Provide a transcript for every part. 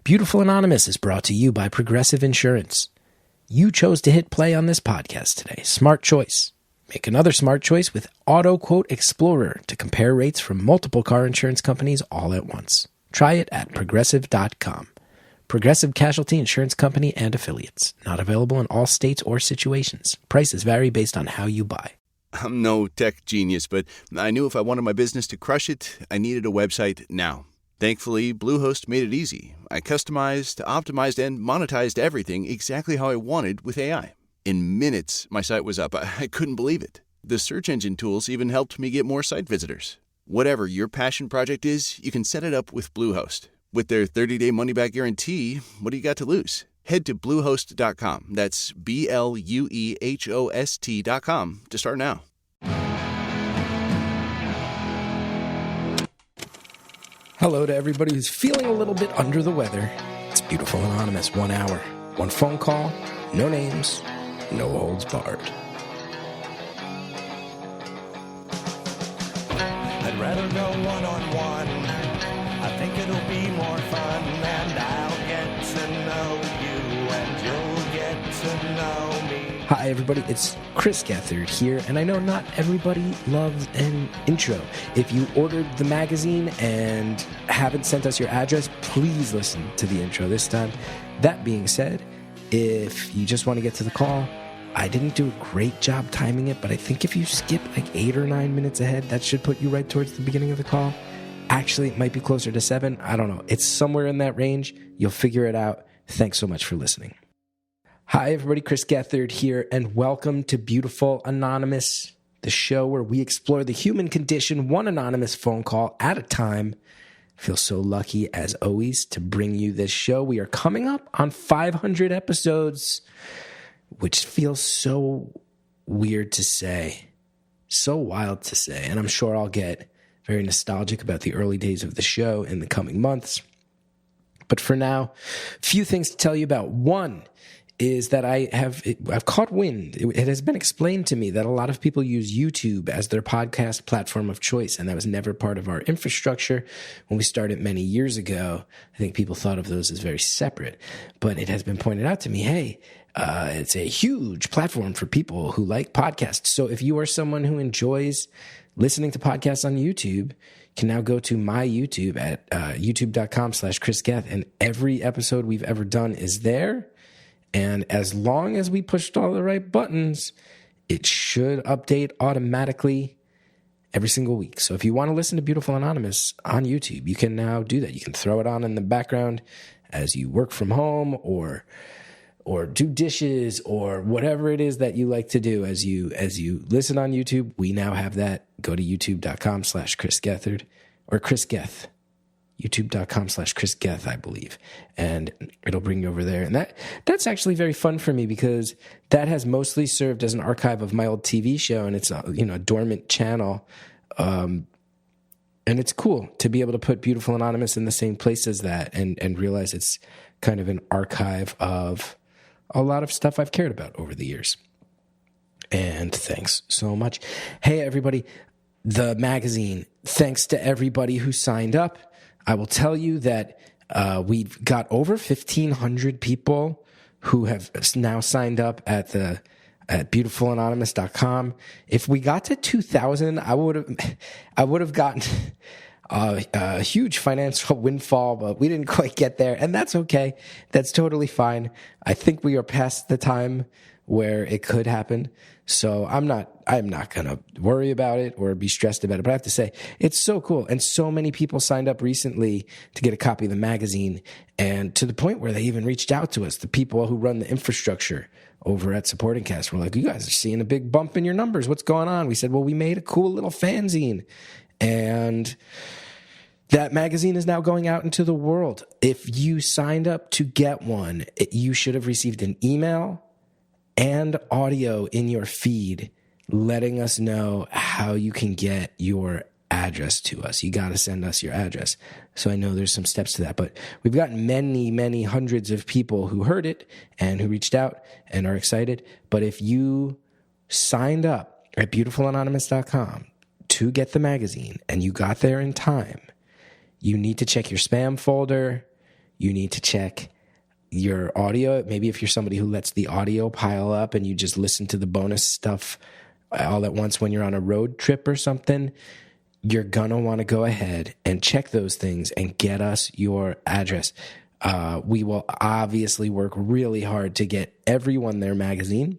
Beautiful Anonymous is brought to you by Progressive Insurance. You chose to hit play on this podcast today. Smart choice. Make another smart choice with Auto Quote Explorer to compare rates from multiple car insurance companies all at once. Try it at progressive.com. Progressive Casualty Insurance Company and Affiliates. Not available in all states or situations. Prices vary based on how you buy. I'm no tech genius, but I knew if I wanted my business to crush it, I needed a website now. Thankfully, Bluehost made it easy. I customized, optimized, and monetized everything exactly how I wanted with AI. In minutes, my site was up. I couldn't believe it. The search engine tools even helped me get more site visitors. Whatever your passion project is, you can set it up with Bluehost. With their 30-day money-back guarantee, what do you got to lose? Head to Bluehost.com. That's BLUEHOST.com to start now. Hello to everybody who's feeling a little bit under the weather. It's Beautiful Anonymous, 1 hour, one phone call, no names, no holds barred. I'd rather go one-on-one. I think it'll be more fun, and I'll get to know you, and you'll get to know me. Hi, everybody. It's Chris Gethard here, and I know not everybody loves an intro. If you ordered the magazine and haven't sent us your address, please listen to the intro this time. That being said, if you just want to get to the call, I didn't do a great job timing it, but I think if you skip like 8 or 9 minutes ahead, that should put you right towards the beginning of the call. Actually, it might be closer to 7. I don't know. It's somewhere in that range. You'll figure it out. Thanks so much for listening. Hi, everybody. Chris Gethard here, and welcome to Beautiful Anonymous, the show where we explore the human condition one anonymous phone call at a time. I feel so lucky, as always, to bring you this show. We are coming up on 500 episodes, which feels so weird to say, so wild to say, and I'm sure I'll get very nostalgic about the early days of the show in the coming months. But for now, a few things to tell you about. One is that I've caught wind. It has been explained to me that a lot of people use YouTube as their podcast platform of choice, and that was never part of our infrastructure when we started many years ago. I think people thought of those as very separate, but it has been pointed out to me, hey, it's a huge platform for people who like podcasts. So if you are someone who enjoys listening to podcasts on YouTube, you can now go to my YouTube at youtube.com/Chris Geth, and every episode we've ever done is there. And as long as we pushed all the right buttons, it should update automatically every single week. So if you want to listen to Beautiful Anonymous on YouTube, you can now do that. You can throw it on in the background as you work from home or do dishes or whatever it is that you like to do as you listen on YouTube. We now have that. Go to youtube.com/Chris Gethard or Chris Geth. youtube.com/Chris Geth, I believe, and it'll bring you over there. And that's actually very fun for me because that has mostly served as an archive of my old TV show, and it's a dormant channel. And it's cool to be able to put Beautiful Anonymous in the same place as that and realize it's kind of an archive of a lot of stuff I've cared about over the years. And thanks so much. Hey, everybody, the magazine, thanks to everybody who signed up. I will tell you that we've got over 1,500 people who have now signed up at beautifulanonymous.com. If we got to 2,000, I would have gotten a huge financial windfall, but we didn't quite get there, and that's okay. That's totally fine. I think we are past the time where it could happen. So I'm not going to worry about it or be stressed about it. But I have to say, it's so cool. And so many people signed up recently to get a copy of the magazine, and to the point where they even reached out to us, the people who run the infrastructure over at Supporting Cast. We're like, you guys are seeing a big bump in your numbers. What's going on? We said, well, we made a cool little fanzine, and that magazine is now going out into the world. If you signed up to get one, you should have received an email and audio in your feed letting us know how you can get your address to us. You got to send us your address. So I know there's some steps to that, but we've got many, many hundreds of people who heard it and who reached out and are excited. But if you signed up at beautifulanonymous.com to get the magazine and you got there in time, you need to check your spam folder. You need to check your audio. Maybe if you're somebody who lets the audio pile up and you just listen to the bonus stuff all at once when you're on a road trip or something, you're going to want to go ahead and check those things and get us your address. We will obviously work really hard to get everyone their magazine.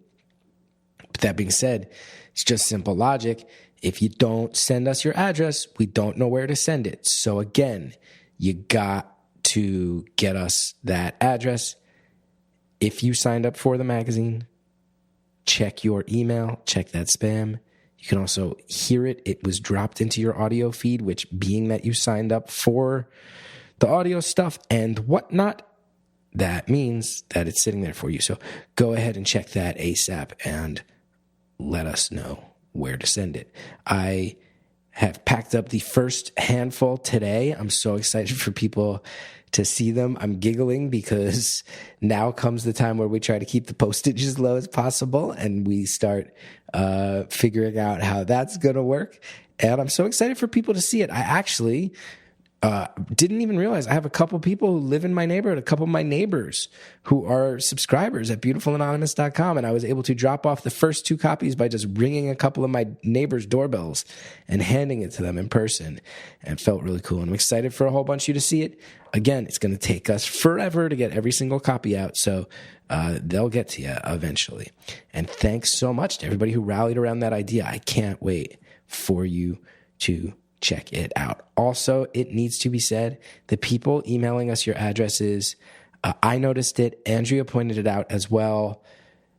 But that being said, it's just simple logic. If you don't send us your address, we don't know where to send it. So again, you got to get us that address. If you signed up for the magazine, check your email, check that spam. You can also hear it. It was dropped into your audio feed, which, being that you signed up for the audio stuff and whatnot, that means that it's sitting there for you. So go ahead and check that ASAP and let us know where to send it. I have packed up the first handful today. I'm so excited for people to see them. I'm giggling because now comes the time where we try to keep the postage as low as possible, and we start figuring out how that's going to work. And I'm so excited for people to see it. I actually didn't even realize I have a couple people who live in my neighborhood, a couple of my neighbors who are subscribers at beautifulanonymous.com. And I was able to drop off the first 2 copies by just ringing a couple of my neighbors' doorbells and handing it to them in person. And it felt really cool. And I'm excited for a whole bunch of you to see it. Again, it's going to take us forever to get every single copy out. So they'll get to you eventually. And thanks so much to everybody who rallied around that idea. I can't wait for you to check it out. Also, it needs to be said, the people emailing us your addresses, I noticed it. Andrea pointed it out as well.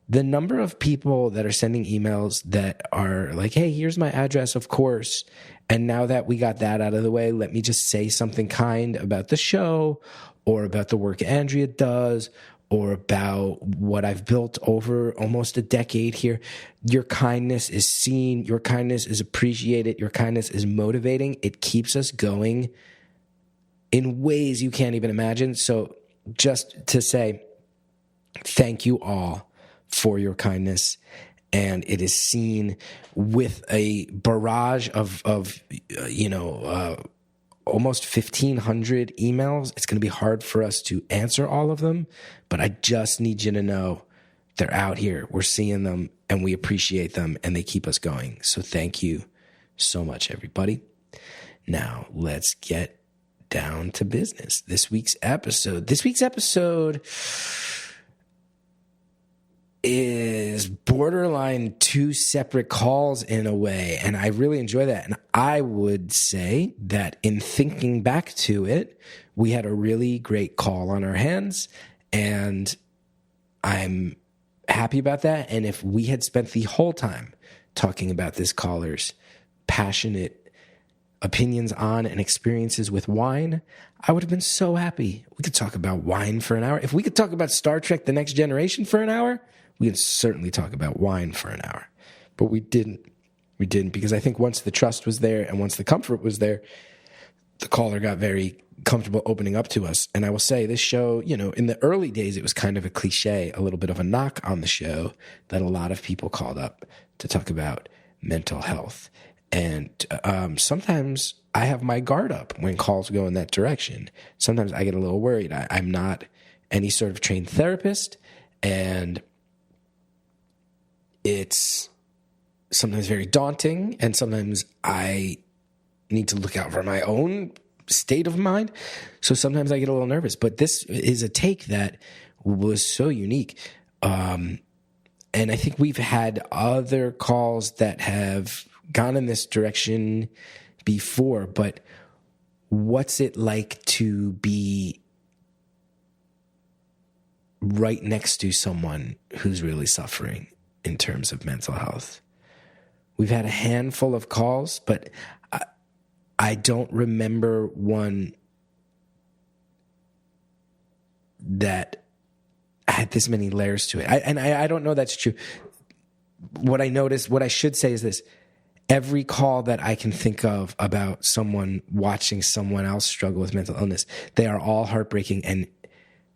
The number of people that are sending emails that are like, hey, here's my address, of course. And now that we got that out of the way, let me just say something kind about the show or about the work Andrea does or about what I've built over almost a decade here. Your kindness is seen. Your kindness is appreciated. Your kindness is motivating. It keeps us going in ways you can't even imagine. So just to say thank you all for your kindness. And it is seen with a barrage of almost 1,500 emails. It's going to be hard for us to answer all of them, but I just need you to know they're out here. We're seeing them and we appreciate them and they keep us going. So thank you so much, everybody. Now let's get down to business. This week's episode is borderline 2 separate calls in a way, and I really enjoy that. And I would say that in thinking back to it, we had a really great call on our hands, and I'm happy about that. And if we had spent the whole time talking about this caller's passionate opinions on and experiences with wine, I would have been so happy. We could talk about wine for an hour. If we could talk about Star Trek: The Next Generation for an hour, we could certainly talk about wine for an hour. But we didn't. We didn't, because I think once the trust was there and once the comfort was there, the caller got very comfortable opening up to us. And I will say this show, in the early days, it was kind of a cliche, a little bit of a knock on the show, that a lot of people called up to talk about mental health. And sometimes I have my guard up when calls go in that direction. Sometimes I get a little worried. I'm not any sort of trained therapist, and it's sometimes very daunting, and sometimes I need to look out for my own state of mind. So sometimes I get a little nervous, but this is a take that was so unique. And I think we've had other calls that have gone in this direction before, but what's it like to be right next to someone who's really suffering in terms of mental health? We've had a handful of calls, but I don't remember one that had this many layers to it. I don't know that's true. What I should say is this. Every call that I can think of about someone watching someone else struggle with mental illness, they are all heartbreaking and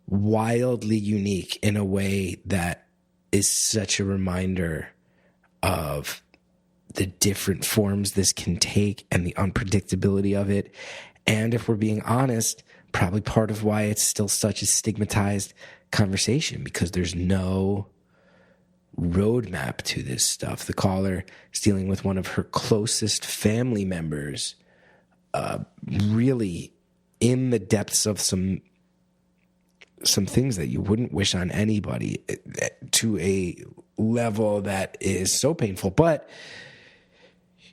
wildly unique in a way that is such a reminder of the different forms this can take and the unpredictability of it. And if we're being honest, probably part of why it's still such a stigmatized conversation, because there's no roadmap to this stuff. The caller is dealing with one of her closest family members, really in the depths of some things that you wouldn't wish on anybody, to a level that is so painful. But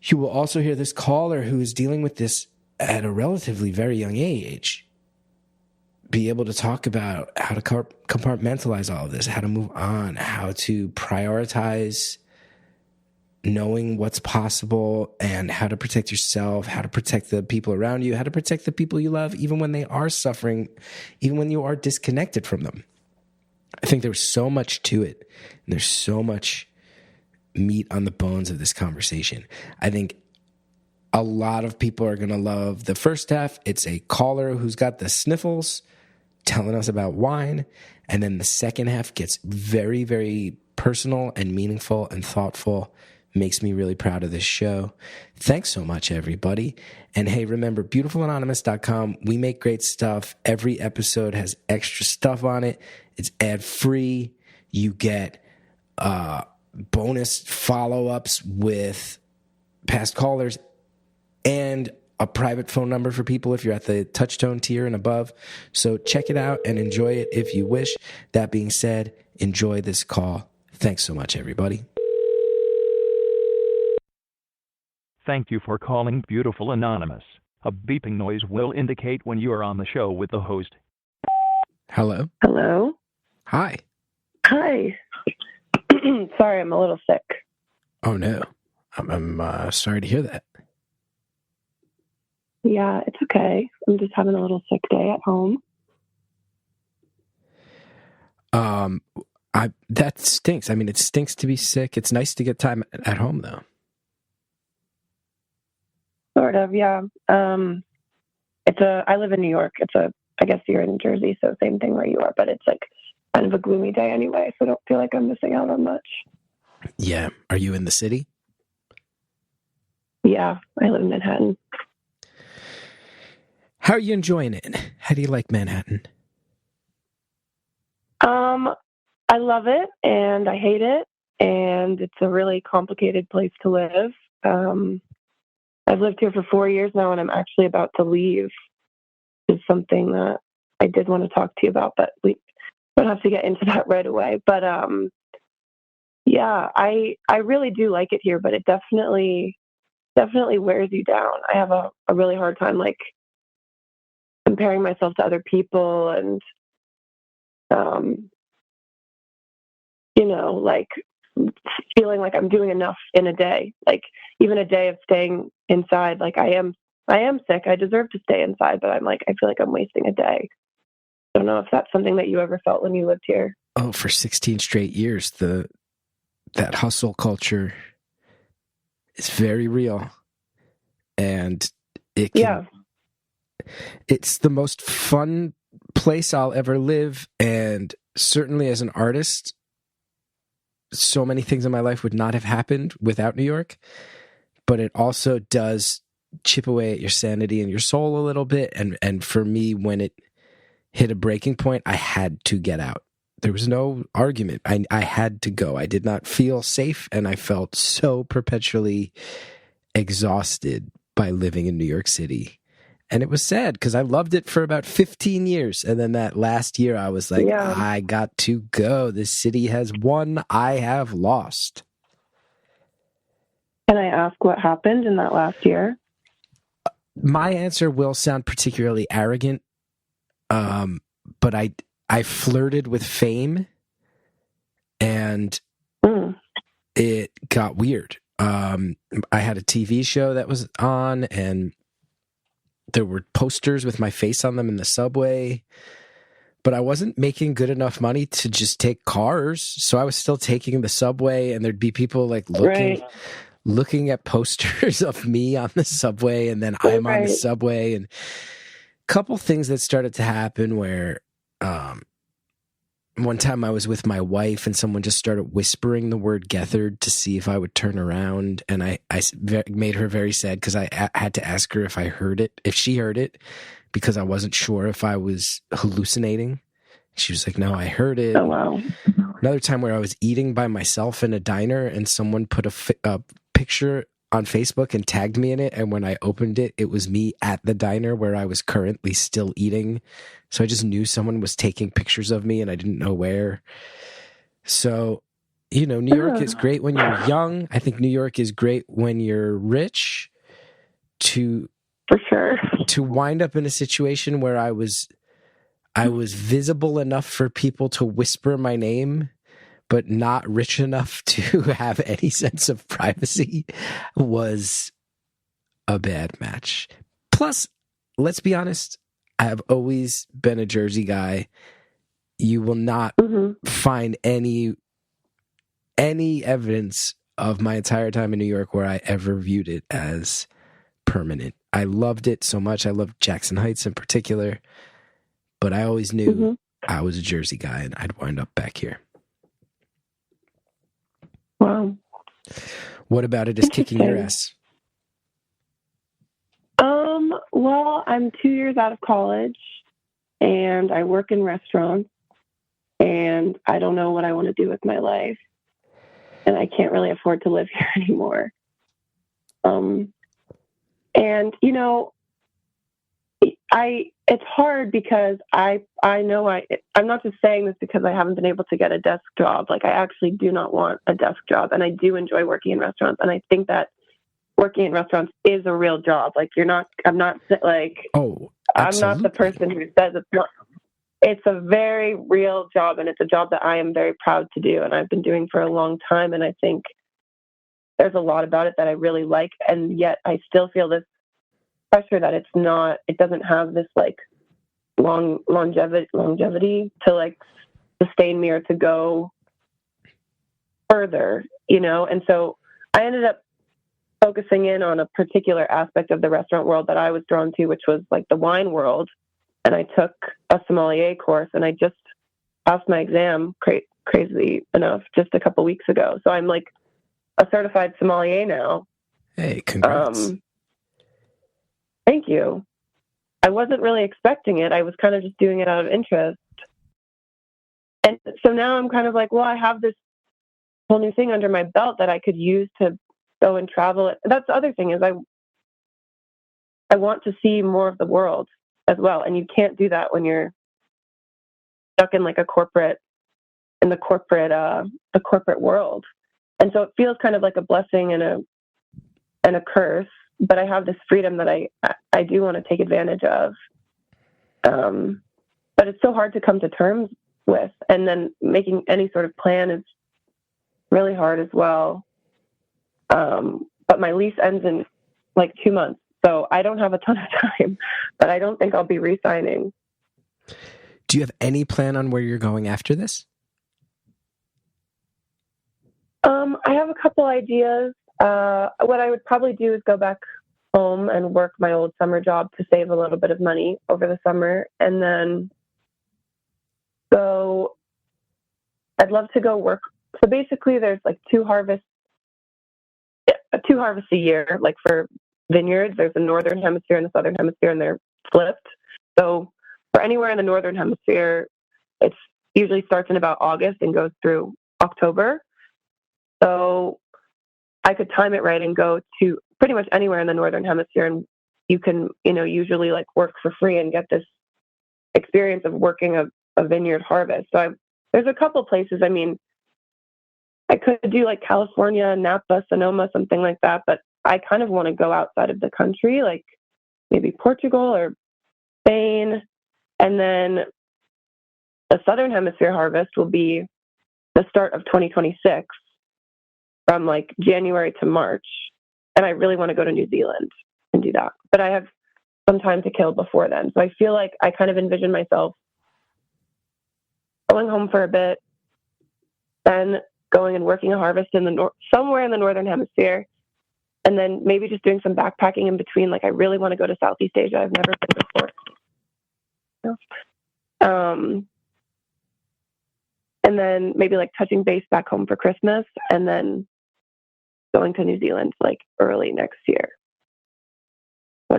you will also hear this caller who is dealing with this at a relatively very young age be able to talk about how to compartmentalize all of this, how to move on, how to prioritize knowing what's possible, and how to protect yourself, how to protect the people around you, how to protect the people you love, even when they are suffering, even when you are disconnected from them. I think there's so much to it, and there's so much meat on the bones of this conversation. I think a lot of people are going to love the first half. It's a caller who's got the sniffles telling us about wine. And then the second half gets very, very personal and meaningful and thoughtful. Makes me really proud of this show. Thanks so much, everybody. And hey, remember, beautifulanonymous.com. We make great stuff. Every episode has extra stuff on it. It's ad-free. You get bonus follow-ups with past callers and a private phone number for people if you're at the touchtone tier and above. So check it out and enjoy it if you wish. That being said, enjoy this call. Thanks so much, everybody. Thank you for calling Beautiful Anonymous. A beeping noise will indicate when you are on the show with the host. Hello? Hello? Hi. Hi. Sorry, I'm a little sick. Oh, no. I'm sorry to hear that. Yeah, it's okay. I'm just having a little sick day at home. That stinks. I mean, it stinks to be sick. It's nice to get time at home, though. Sort of, yeah. I live in New York. I guess you're in Jersey, so same thing where you are, but it's like kind of a gloomy day anyway, so I don't feel like I'm missing out on much. Yeah. Are you in the city? Yeah, I live in Manhattan. How are you enjoying it? How do you like Manhattan? I love it and I hate it, and it's a really complicated place to live. I've lived here for 4 years now, and I'm actually about to leave. It's something that I did want to talk to you about, but we don't have to get into that right away. But yeah, I really do like it here, but it definitely wears you down. I have a really hard time like comparing myself to other people, and like feeling like I'm doing enough in a day. Like even a day of staying inside, like I am sick. I deserve to stay inside, but I feel like I'm wasting a day. I don't know if that's something that you ever felt when you lived here. Oh, for 16 straight years, that hustle culture is very real. And it's the most fun place I'll ever live. And certainly as an artist, so many things in my life would not have happened without New York. But it also does chip away at your sanity and your soul a little bit. And for me, when it hit a breaking point, I had to get out. There was no argument. I had to go. I did not feel safe, and I felt so perpetually exhausted by living in New York City. And it was sad because I loved it for about 15 years. And then that last year, I was like, I got to go. This city has won. I have lost. Can I ask what happened in that last year? My answer will sound particularly arrogant, but I flirted with fame, and it got weird. I had a TV show that was on, and there were posters with my face on them in the subway, but I wasn't making good enough money to just take cars. So I was still taking the subway, and there'd be people like looking at posters of me on the subway, and then I'm on the subway, and a couple things that started to happen where one time I was with my wife and someone just started whispering the word Gethard to see if I would turn around. And I made her very sad because I had to ask her if I heard it, if she heard it, because I wasn't sure if I was hallucinating. She was like, no, I heard it. Oh, wow. Another time where I was eating by myself in a diner and someone put a picture on Facebook and tagged me in it. And when I opened it, it was me at the diner where I was currently still eating. So I just knew someone was taking pictures of me and I didn't know where. So, New York is great when you're young. I think New York is great when you're rich. For sure. To wind up in a situation where I was visible enough for people to whisper my name, but not rich enough to have any sense of privacy was a bad match. Plus, let's be honest, I have always been a Jersey guy. You will not find any evidence of my entire time in New York where I ever viewed it as permanent. I loved it so much. I loved Jackson Heights in particular, but I always knew I was a Jersey guy and I'd wind up back here. Wow. What about it is kicking your ass? Well, I'm 2 years out of college and I work in restaurants and I don't know what I want to do with my life and I can't really afford to live here anymore. And it's hard because I know I'm not just saying this because I haven't been able to get a desk job. Like I actually do not want a desk job and I do enjoy working in restaurants. And I think that working in restaurants is a real job. Like I'm not like, oh, I'm not the person who says it's not. It's a very real job and it's a job that I am very proud to do. And I've been doing for a long time. And I think there's a lot about it that I really like. And yet I still feel this pressure that it doesn't have this like longevity to like sustain me or to go further, And so I ended up focusing in on a particular aspect of the restaurant world that I was drawn to, which was like the wine world. And I took a sommelier course and I just passed my exam crazy enough just a couple weeks ago. So I'm like a certified sommelier now. Hey, congrats. Thank you. I wasn't really expecting it. I was kind of just doing it out of interest. And so now I'm kind of like, well, I have this whole new thing under my belt that I could use to go and travel. That's the other thing is I want to see more of the world as well. And you can't do that when you're stuck in like the corporate world. And so it feels kind of like a blessing and a curse, but I have this freedom that I do want to take advantage of. But it's so hard to come to terms with. And then making any sort of plan is really hard as well. But my lease ends in like 2 months. So I don't have a ton of time, but I don't think I'll be re-signing. Do you have any plan on where you're going after this? I have a couple ideas. What I would probably do is go back home and work my old summer job to save a little bit of money over the summer. And then I'd love to go work. So basically there's like two harvests a year, like for vineyards. There's the northern hemisphere and the southern hemisphere, and they're flipped. So for anywhere in the northern hemisphere, it usually starts in about August and goes through October. So I could time it right and go to pretty much anywhere in the northern hemisphere, and you can, usually like work for free and get this experience of working a vineyard harvest. So there's a couple places. I mean, I could do like California, Napa, Sonoma, something like that, but I kind of want to go outside of the country, like maybe Portugal or Spain. And then the Southern Hemisphere harvest will be the start of 2026 from like January to March. And I really want to go to New Zealand and do that. But I have some time to kill before then. So I feel like I kind of envision myself going home for a bit, then going and working a harvest in somewhere in the Northern Hemisphere, and then maybe just doing some backpacking in between. Like I really want to go to Southeast Asia. I've never been before. and then maybe like touching base back home for Christmas, and then going to New Zealand like early next year.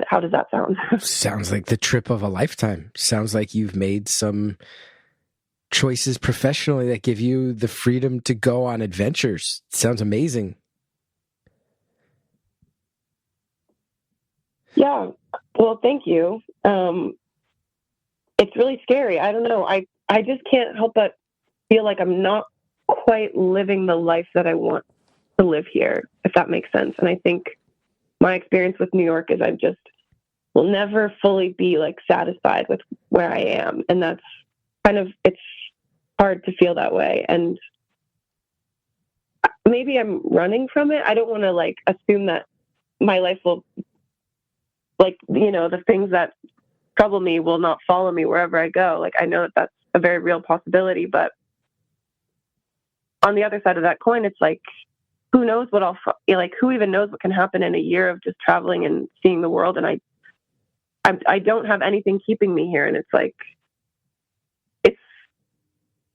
How does that sound? Sounds like the trip of a lifetime. Sounds like you've made some choices professionally that give you the freedom to go on adventures. Sounds amazing. Yeah. Well, thank you. It's really scary. I don't know. I just can't help but feel like I'm not quite living the life that I want to live here, if that makes sense. And I think my experience with New York is I just will never fully be like satisfied with where I am. And that's kind of, it's hard to feel that way. And maybe I'm running from it. I don't want to like assume that my life will, like, you know, the things that trouble me will not follow me wherever I go. Like, I know that that's a very real possibility, but on the other side of that coin, it's like, who knows what like, who even knows what can happen in a year of just traveling and seeing the world. And I don't have anything keeping me here. And it's like, it's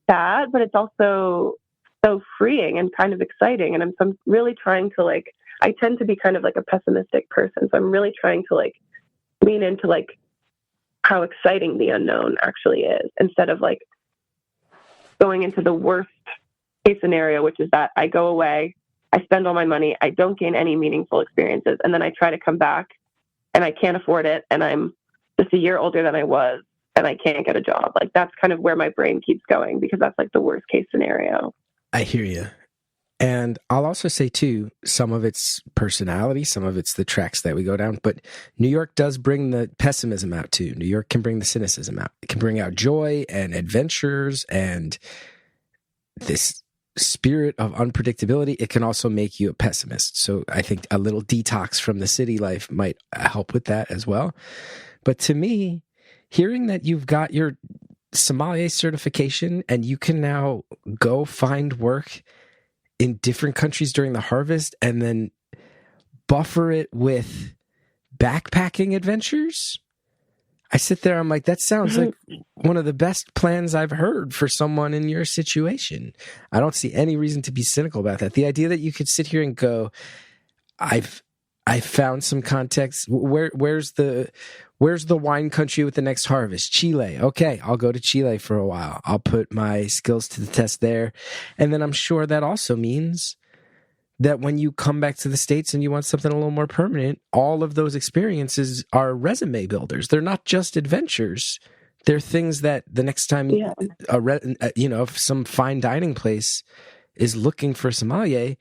sad, but it's also so freeing and kind of exciting. And I'm really trying to like, I tend to be kind of like a pessimistic person. So I'm really trying to like lean into like how exciting the unknown actually is, instead of like going into the worst case scenario, which is that I go away, I spend all my money, I don't gain any meaningful experiences, and then I try to come back and I can't afford it, and I'm just a year older than I was, and I can't get a job. Like, that's kind of where my brain keeps going, because that's like the worst case scenario. I hear you. And I'll also say, too, some of it's personality, some of it's the tracks that we go down. But New York does bring the pessimism out, too. New York can bring the cynicism out. It can bring out joy and adventures and this spirit of unpredictability. It can also make you a pessimist. So I think a little detox from the city life might help with that as well. But to me, hearing that you've got your sommelier certification and you can now go find work in different countries during the harvest and then buffer it with backpacking adventures, I sit there, I'm like, that sounds like one of the best plans I've heard for someone in your situation. I don't see any reason to be cynical about that. The idea that you could sit here and go, I found some context. Where's the wine country with the next harvest? Chile. Okay, I'll go to Chile for a while. I'll put my skills to the test there. And then I'm sure that also means that when you come back to the States and you want something a little more permanent, all of those experiences are resume builders. They're not just adventures. They're things that the next time, if some fine dining place is looking for a sommelier,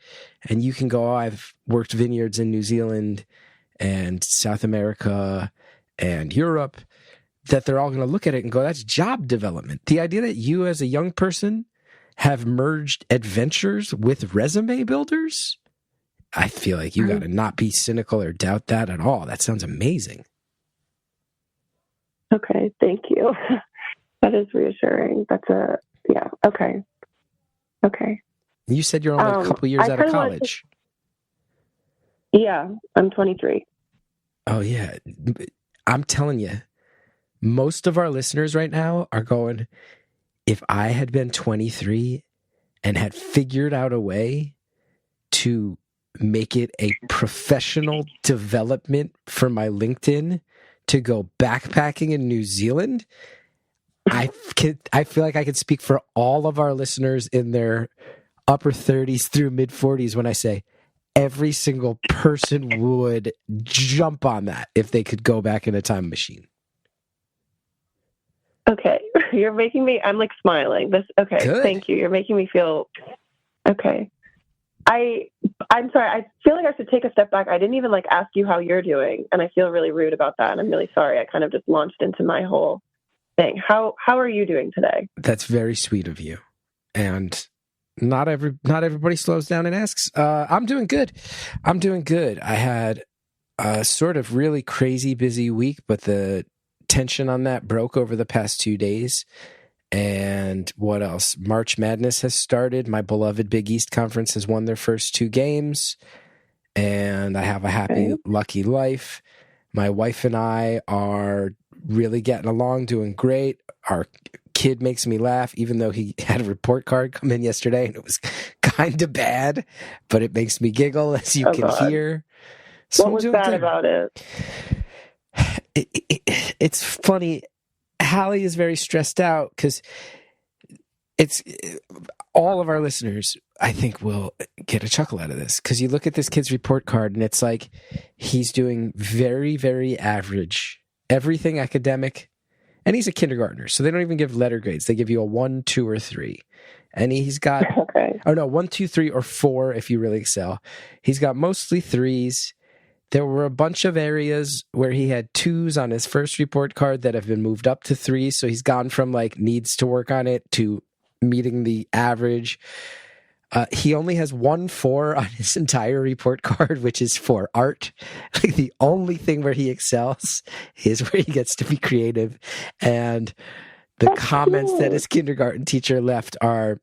and you can go, oh, I've worked vineyards in New Zealand and South America and Europe, that they're all going to look at it and go, that's job development. The idea that you as a young person have merged adventures with resume builders, I feel like you got to not be cynical or doubt that at all. That sounds amazing. Okay, thank you. That is reassuring. Okay. You said you're only a couple years out of college. Yeah, I'm 23. Oh, yeah. I'm telling you, most of our listeners right now are going, if I had been 23 and had figured out a way to make it a professional development for my LinkedIn to go backpacking in New Zealand, I feel like I could speak for all of our listeners in their upper 30s through mid 40s when I say every single person would jump on that if they could go back in a time machine. Okay, you're making me, I'm like smiling. Okay, good. Thank you. You're making me feel, okay. I'm sorry, I feel like I should take a step back. I didn't even like ask you how you're doing, and I feel really rude about that, and I'm really sorry. I kind of just launched into my whole thing. How are you doing today? That's very sweet of you. And not everybody slows down and asks. I'm doing good. I had a sort of really crazy busy week, but the tension on that broke over the past 2 days. And what else? March Madness has started. My beloved Big East Conference has won their first 2 games. And I have a happy, lucky life. My wife and I are really getting along, doing great. Our kid makes me laugh, even though he had a report card come in yesterday and it was kind of bad, but it makes me giggle, as you can hear. So what was bad about it? It's funny. Hallie is very stressed out because it's all of our listeners, I think, will get a chuckle out of this, because you look at this kid's report card and it's like he's doing very, very average, everything academic, and he's a kindergartner, so they don't even give letter grades. They give you a 1, 2, or 3, and he's got 1, 2, 3, or 4 if you really excel. He's got mostly 3s. There were a bunch of areas where he had 2s on his first report card that have been moved up to 3s. So he's gone from like needs to work on it to meeting the average. He only has 1 4 on his entire report card, which is for art. Like the only thing where he excels is where he gets to be creative. And the comments that his kindergarten teacher left are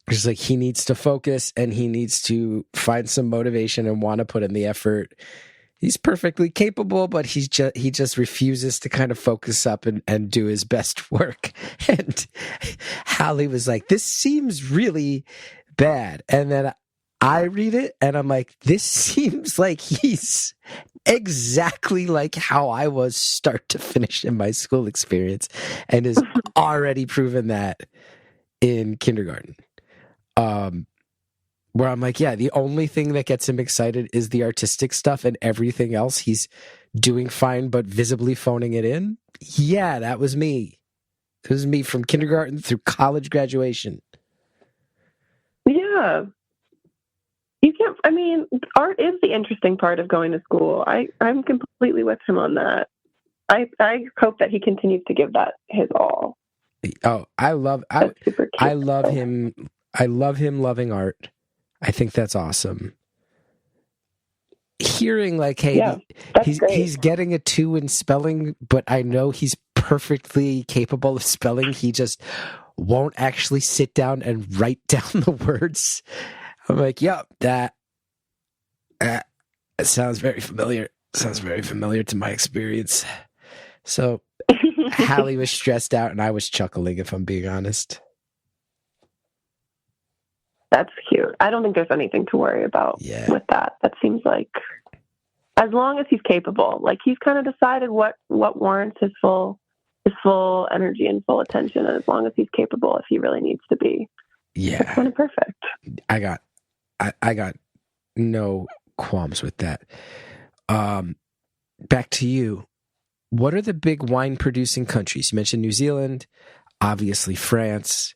just like, he needs to focus and he needs to find some motivation and want to put in the effort. He's perfectly capable, but he just refuses to kind of focus up and do his best work. And Hallie was like, this seems really bad. And then I read it and I'm like, this seems like he's exactly like how I was start to finish in my school experience, and has already proven that in kindergarten. Where I'm like, yeah, the only thing that gets him excited is the artistic stuff, and everything else he's doing fine, but visibly phoning it in. Yeah, that was me. It was me from kindergarten through college graduation. Yeah. You can't, I mean, art is the interesting part of going to school. I'm completely with him on that. I hope that he continues to give that his all. Oh, I love him. I love him loving art. I think that's awesome. Hearing like, hey, he's getting a 2 in spelling, but I know he's perfectly capable of spelling. He just won't actually sit down and write down the words. I'm like, yep, that sounds very familiar. Sounds very familiar to my experience. So Hallie was stressed out and I was chuckling, if I'm being honest. That's cute. I don't think there's anything to worry about with that. That seems like, as long as he's capable, like he's kind of decided what warrants his full energy and full attention, and as long as he's capable, if he really needs to be, that's kind of perfect. I got no qualms with that. Back to you. What are the big wine producing countries? You mentioned New Zealand, obviously France.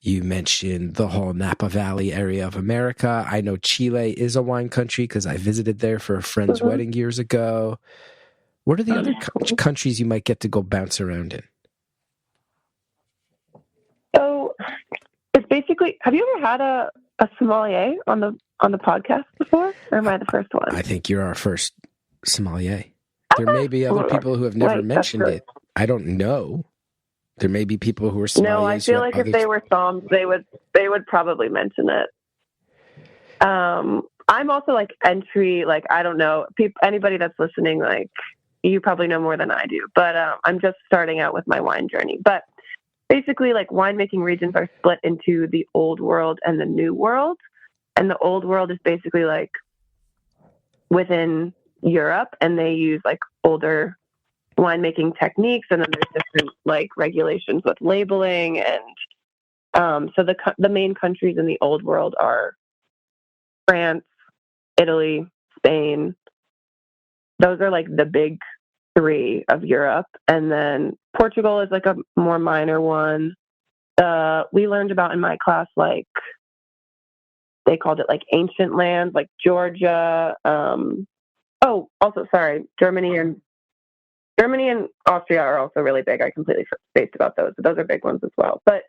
You mentioned the whole Napa Valley area of America. I know Chile is a wine country because I visited there for a friend's wedding years ago. What are the other countries you might get to go bounce around in? So it's basically, have you ever had a sommelier on the podcast before? Or am I the first one? I think you're our first sommelier. There may be other people who have never mentioned it. I don't know. There may be people who are sommeliers. No, I feel like if they were somms, they would probably mention it. I'm also like entry, like, I don't know, anybody that's listening, like, you probably know more than I do, but I'm just starting out with my wine journey. But basically, like, winemaking regions are split into the old world and the new world. And the old world is basically like within Europe, and they use like older winemaking techniques, and then there's different like regulations with labeling, and so the main countries in the old world are France, Italy, Spain. Those are like the big 3 of Europe, and then Portugal is like a more minor one. We learned about in my class, like they called it like ancient lands, like Georgia. Germany and Austria are also really big. I completely spaced about those. But those are big ones as well. But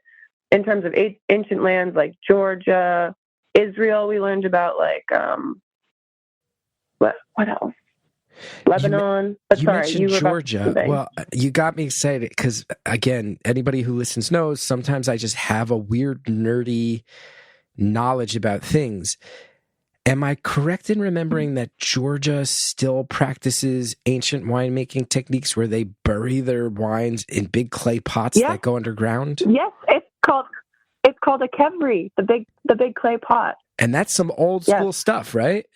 in terms of ancient lands like Georgia, Israel, we learned about like, what else? Lebanon. You mentioned Georgia. Well, you got me excited because, again, anybody who listens knows sometimes I just have a weird, nerdy knowledge about things. Am I correct in remembering that Georgia still practices ancient winemaking techniques where they bury their wines in big clay pots that go underground? Yes, it's called a kevri, the big clay pot. And that's some old school stuff, right?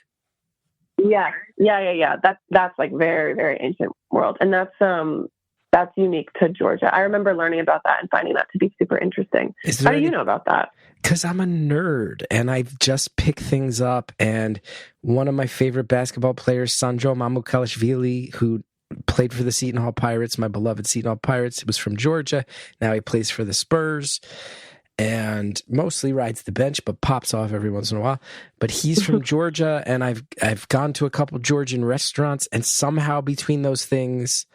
Yeah. That's like very, very ancient world, and that's unique to Georgia. I remember learning about that and finding that to be super interesting. How do you know about that? Because I'm a nerd and I've just picked things up. And one of my favorite basketball players, Sandro Mamukelashvili, who played for the Seton Hall Pirates, my beloved Seton Hall Pirates, he was from Georgia. Now he plays for the Spurs and mostly rides the bench, but pops off every once in a while. But he's from Georgia, and I've gone to a couple Georgian restaurants, and somehow between those things,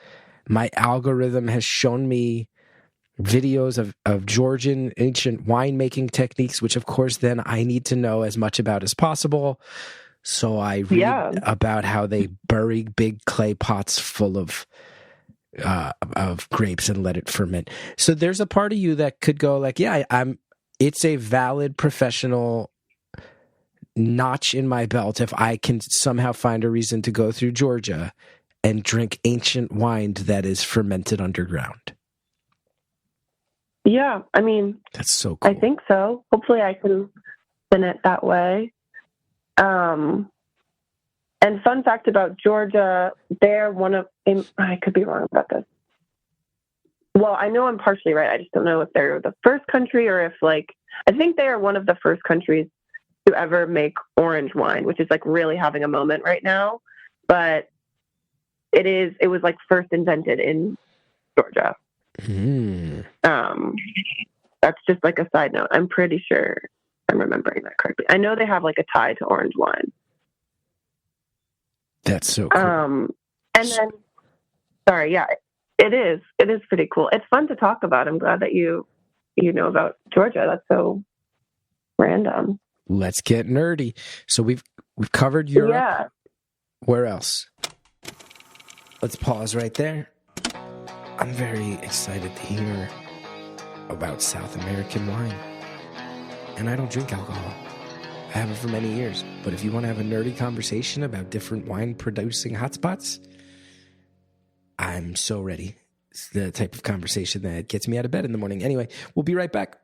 my algorithm has shown me videos of Georgian ancient winemaking techniques, which of course then I need to know as much about as possible. So I read about how they bury big clay pots full of grapes and let it ferment. So there's a part of you that could go like, yeah, it's a valid professional notch in my belt if I can somehow find a reason to go through Georgia and drink ancient wine that is fermented underground. Yeah, I mean, that's so cool. I think so. Hopefully I can spin it that way. And fun fact about Georgia, they're I could be wrong about this. Well, I know I'm partially right. I just don't know if they're the first country or if I think they are one of the first countries to ever make orange wine, which is like really having a moment right now. But it was like first invented in Georgia. That's just like a side note. I'm pretty sure I'm remembering that correctly. I know they have like a tie to orange wine. That's so cool. And then, sorry, yeah, it is. It is pretty cool. It's fun to talk about. I'm glad that you know about Georgia. That's so random. Let's get nerdy. So we've covered Europe. Yeah. Where else? Let's pause right there. I'm very excited to hear about South American wine. And I don't drink alcohol. I haven't for many years. But if you want to have a nerdy conversation about different wine-producing hotspots, I'm so ready. It's the type of conversation that gets me out of bed in the morning. Anyway, we'll be right back.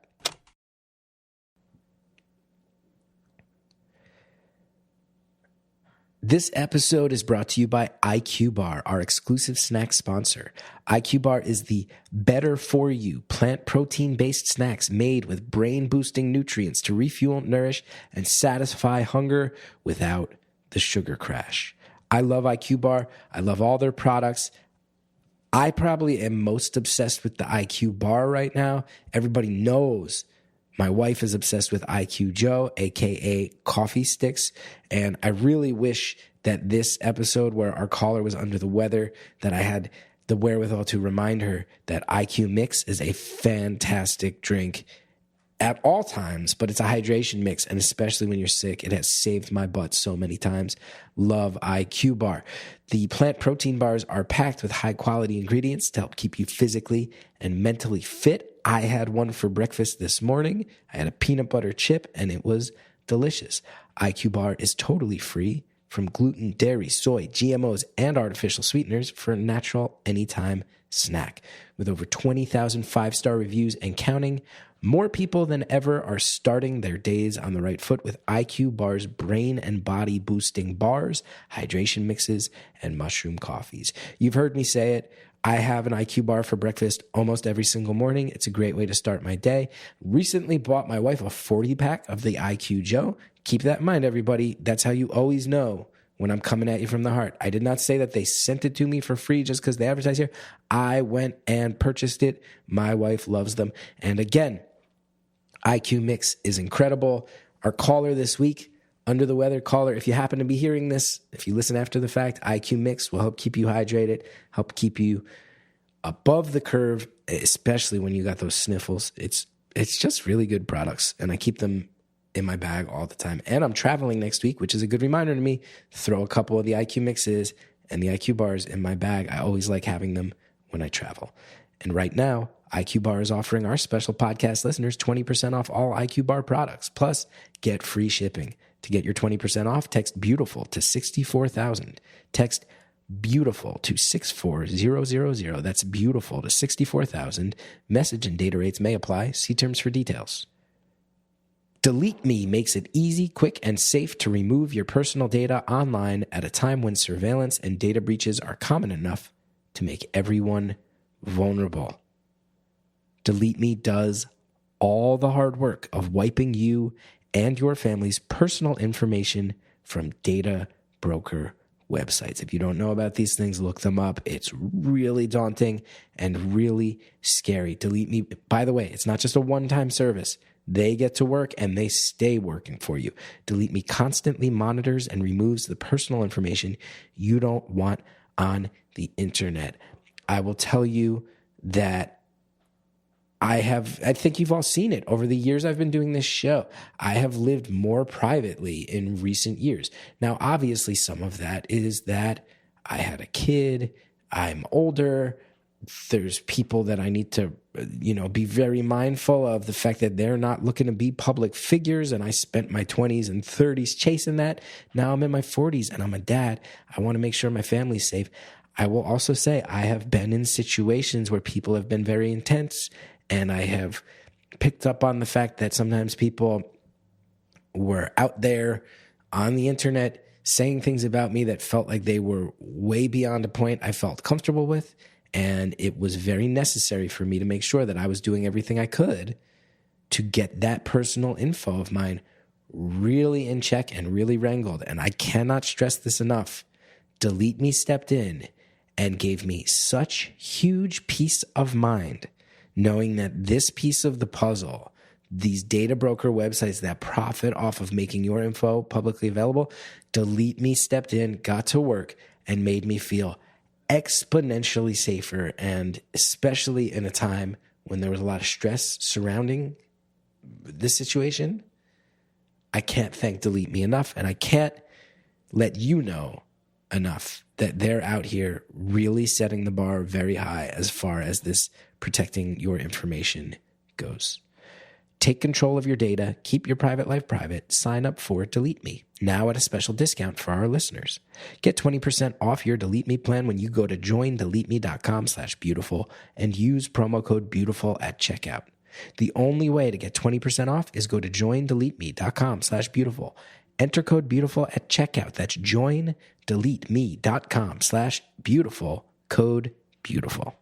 This episode is brought to you by IQBAR, our exclusive snack sponsor. IQBAR is the better-for-you plant protein-based snacks made with brain-boosting nutrients to refuel, nourish, and satisfy hunger without the sugar crash. I love IQBAR. I love all their products. I probably am most obsessed with the IQBAR right now. Everybody knows my wife is obsessed with IQ Joe, a.k.a. coffee sticks, and I really wish that this episode where our caller was under the weather, that I had the wherewithal to remind her that IQ Mix is a fantastic drink at all times, but it's a hydration mix, and especially when you're sick, it has saved my butt so many times. Love IQBAR. The plant protein bars are packed with high-quality ingredients to help keep you physically and mentally fit. I had one for breakfast this morning. I had a peanut butter chip, and it was delicious. IQBAR is totally free from gluten, dairy, soy, GMOs, and artificial sweeteners for a natural anytime snack. With over 20,000 five-star reviews and counting, more people than ever are starting their days on the right foot with IQBAR's brain and body boosting bars, hydration mixes, and mushroom coffees. You've heard me say it. I have an IQ bar for breakfast almost every single morning. It's a great way to start my day. Recently bought my wife a 40-pack of the IQ Joe. Keep that in mind, everybody. That's how you always know when I'm coming at you from the heart. I did not say that they sent it to me for free just because they advertise here. I went and purchased it. My wife loves them. And again, IQ Mix is incredible. Our caller this week, under the weather caller, if you happen to be hearing this, if you listen after the fact, IQ Mix will help keep you hydrated, help keep you above the curve, especially when you got those sniffles. It's just really good products, and I keep them in my bag all the time. And I'm traveling next week, which is a good reminder to me to throw a couple of the IQ Mixes and the IQ bars in my bag. I always like having them when I travel. And right now, IQ Bar is offering our special podcast listeners 20% off all IQ Bar products, plus get free shipping. To get your 20% off, text BEAUTIFUL to 64,000. Text BEAUTIFUL to 64000. That's BEAUTIFUL to 64,000. Message and data rates may apply. See terms for details. Delete Me makes it easy, quick, and safe to remove your personal data online at a time when surveillance and data breaches are common enough to make everyone vulnerable. Delete Me does all the hard work of wiping you and your family's personal information from data broker websites. If you don't know about these things, look them up. It's really daunting and really scary. Delete Me, by the way, it's not just a one-time service. They get to work and they stay working for you. Delete Me constantly monitors and removes the personal information you don't want on the internet. I will tell you that I think you've all seen it over the years I've been doing this show. I have lived more privately in recent years. Now, obviously, some of that is that I had a kid, I'm older, there's people that I need to, be very mindful of the fact that they're not looking to be public figures, and I spent my 20s and 30s chasing that. Now I'm in my 40s and I'm a dad. I want to make sure my family's safe. I will also say I have been in situations where people have been very intense, and I have picked up on the fact that sometimes people were out there on the internet saying things about me that felt like they were way beyond a point I felt comfortable with. And it was very necessary for me to make sure that I was doing everything I could to get that personal info of mine really in check and really wrangled. And I cannot stress this enough. Delete Me stepped in and gave me such huge peace of mind knowing that this piece of the puzzle, these data broker websites that profit off of making your info publicly available, Delete Me stepped in, got to work, and made me feel exponentially safer. And especially in a time when there was a lot of stress surrounding this situation, I can't thank Delete Me enough, and I can't let you know enough that they're out here really setting the bar very high as far as this protecting your information goes. Take control of your data, keep your private life private, sign up for Delete Me, now at a special discount for our listeners. Get 20% off your Delete Me plan when you go to joindeleteme.com/beautiful and use promo code beautiful at checkout. The only way to get 20% off is go to joindeleteme.com/beautiful. Enter code beautiful at checkout. That's joindeleteme.com/beautiful, code beautiful.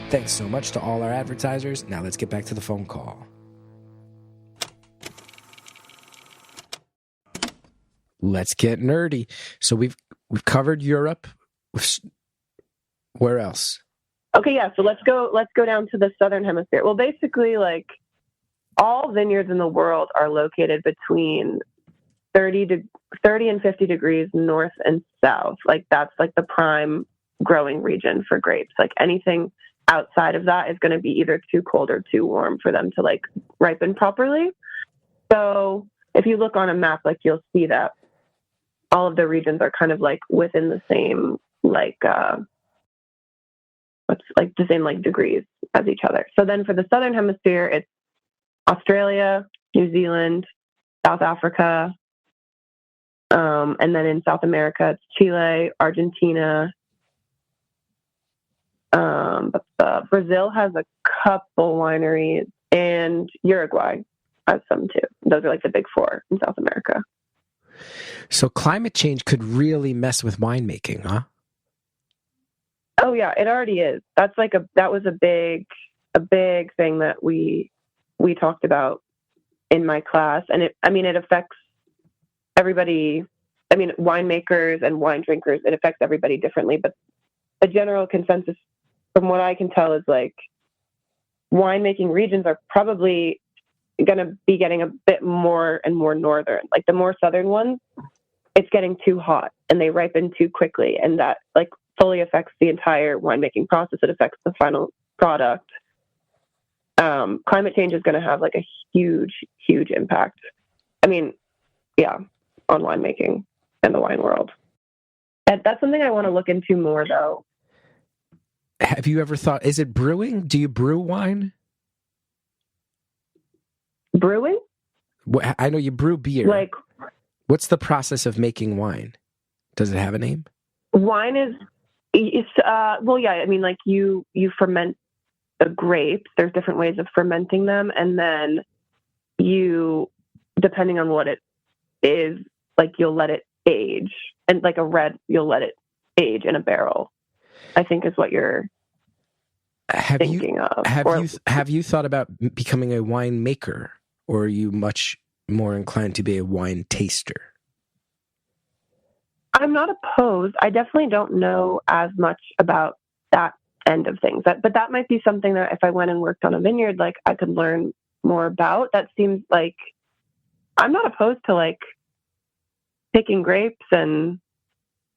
Thanks so much to all our advertisers. Now let's get back to the phone call. Let's get nerdy. So we've covered Europe. Where else? Okay, yeah. So let's go down to the southern hemisphere. Well, basically, like all vineyards in the world are located between 30 and 50 degrees north and south. Like that's like the prime growing region for grapes. Like anything outside of that is going to be either too cold or too warm for them to like ripen properly. So if you look on a map, like you'll see that all of the regions are kind of like within the same like the same like degrees as each other. So then for the southern hemisphere, it's Australia, New Zealand, South Africa, and then in South America, it's Chile, Argentina. But Brazil has a couple wineries, and Uruguay has some too. Those are like the big four in South America. So climate change could really mess with winemaking, huh? Oh yeah, it already is. That was a big thing that we talked about in my class, and it affects everybody. I mean, winemakers and wine drinkers, it affects everybody differently, but a general consensus from what I can tell is like winemaking regions are probably going to be getting a bit more and more northern. Like the more southern ones, it's getting too hot and they ripen too quickly, and that like fully affects the entire winemaking process. It affects the final product. Climate change is going to have like a huge impact. I mean, yeah, on winemaking and the wine world. And that's something I want to look into more, though. Have you ever thought, is it brewing? Do you brew wine? Brewing? I know you brew beer. Like, what's the process of making wine? Does it have a name? wine is, well, yeah, I mean, like you ferment the grapes. There's different ways of fermenting them. And then you, depending on what it is, like you'll let it age. And like a red, you'll let it age in a barrel, I think is what you're thinking of. Have you thought about becoming a wine maker, or are you much more inclined to be a wine taster? I'm not opposed. I definitely don't know as much about that end of things. But that might be something that if I went and worked on a vineyard, like I could learn more about. That seems like I'm not opposed to like picking grapes and,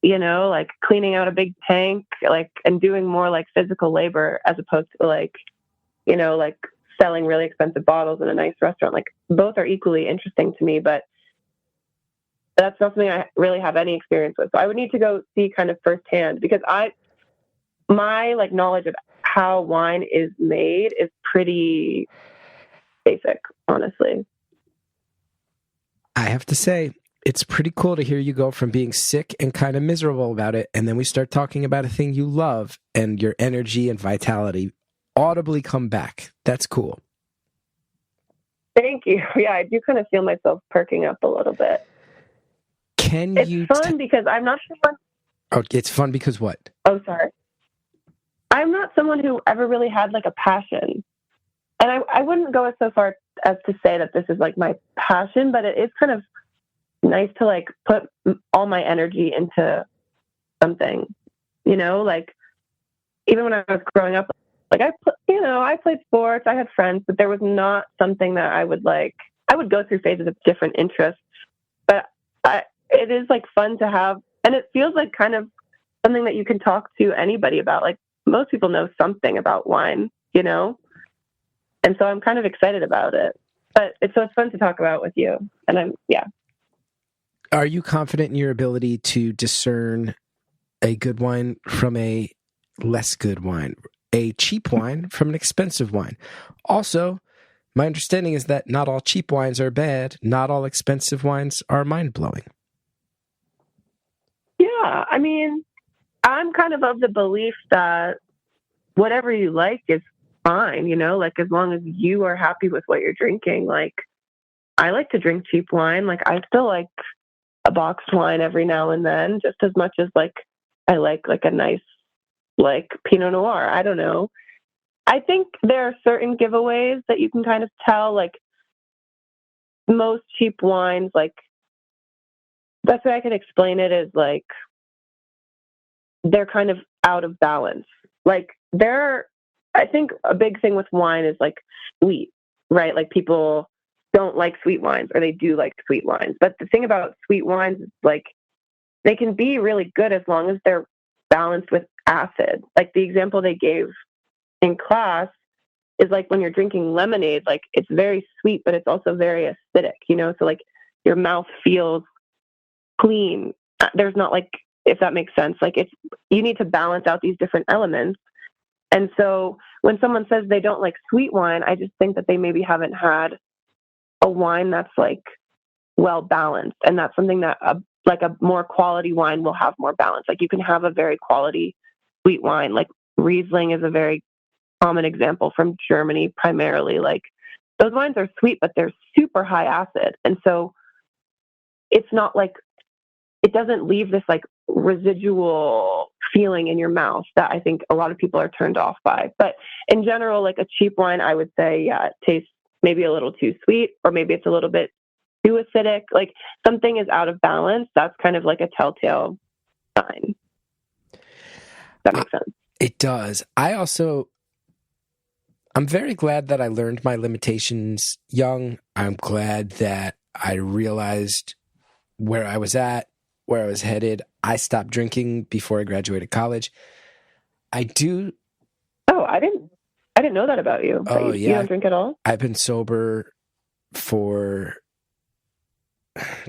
you know, like cleaning out a big tank, like, and doing more like physical labor as opposed to like, you know, like selling really expensive bottles in a nice restaurant. Like both are equally interesting to me, but that's not something I really have any experience with. So I would need to go see kind of firsthand, because my like knowledge of how wine is made is pretty basic, honestly. I have to say, it's pretty cool to hear you go from being sick and kind of miserable about it, and then we start talking about a thing you love, and your energy and vitality audibly come back. That's cool. Thank you. Yeah, I do kind of feel myself perking up a little bit. It's fun because I'm not sure. Oh, it's fun because what? Oh, sorry. I'm not someone who ever really had like a passion. And I wouldn't go so far as to say that this is like my passion, but it is kind of nice to like put all my energy into something, you know, like even when I was growing up, like I played sports, I had friends, but there was not something that I would go through phases of different interests, but it is like fun to have. And it feels like kind of something that you can talk to anybody about. Like most people know something about wine, you know? And so I'm kind of excited about it, but it's fun to talk about with you. And Are you confident in your ability to discern a good wine from a less good wine, a cheap wine from an expensive wine? Also, my understanding is that not all cheap wines are bad. Not all expensive wines are mind-blowing. Yeah, I mean, I'm kind of the belief that whatever you like is fine, you know, like as long as you are happy with what you're drinking. Like I like to drink cheap wine. Like I still like a boxed wine every now and then, just as much as like I like a nice like Pinot Noir. I don't know. I think there are certain giveaways that you can kind of tell, like most cheap wines, like best way I can explain it is like they're kind of out of balance. Like I think a big thing with wine is like sweet, right? Like people don't like sweet wines, or they do like sweet wines. But the thing about sweet wines is like they can be really good as long as they're balanced with acid. Like the example they gave in class is like when you're drinking lemonade, like it's very sweet, but it's also very acidic, you know? So like your mouth feels clean. There's not like, if that makes sense, like you need to balance out these different elements. And so when someone says they don't like sweet wine, I just think that they maybe haven't had a wine that's like well balanced. And that's something that a more quality wine will have more balance. Like you can have a very quality sweet wine, like Riesling is a very common example from Germany primarily. Like those wines are sweet, but they're super high acid. And so it's not like, it doesn't leave this like residual feeling in your mouth that I think a lot of people are turned off by. But in general, like a cheap wine, I would say, yeah, it tastes maybe a little too sweet, or maybe it's a little bit too acidic. Like something is out of balance. That's kind of like a telltale sign. That makes sense. It does. I'm very glad that I learned my limitations young. I'm glad that I realized where I was at, where I was headed. I stopped drinking before I graduated college. I do. Oh, I didn't know that about you. Oh, you don't drink at all? I've been sober for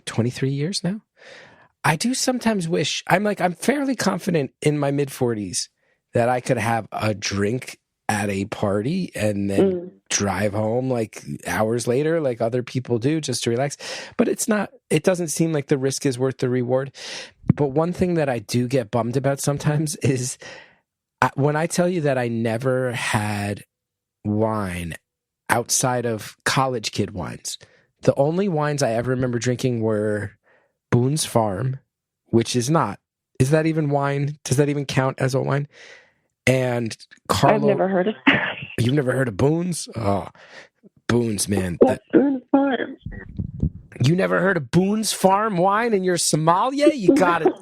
23 years now. I do sometimes wish, I'm fairly confident in my mid-40s that I could have a drink at a party and then drive home like hours later, like other people do, just to relax. But it doesn't seem like the risk is worth the reward. But one thing that I do get bummed about sometimes is when I tell you that I never had wine outside of college kid wines. The only wines I ever remember drinking were Boone's Farm, which is not. Is that even wine? Does that even count as a wine? And Carlo. I've never heard of that. You've never heard of Boone's? Oh, Boone's, man. What's Boone's Farm? You never heard of Boone's Farm wine and you're Sommelier? You got it.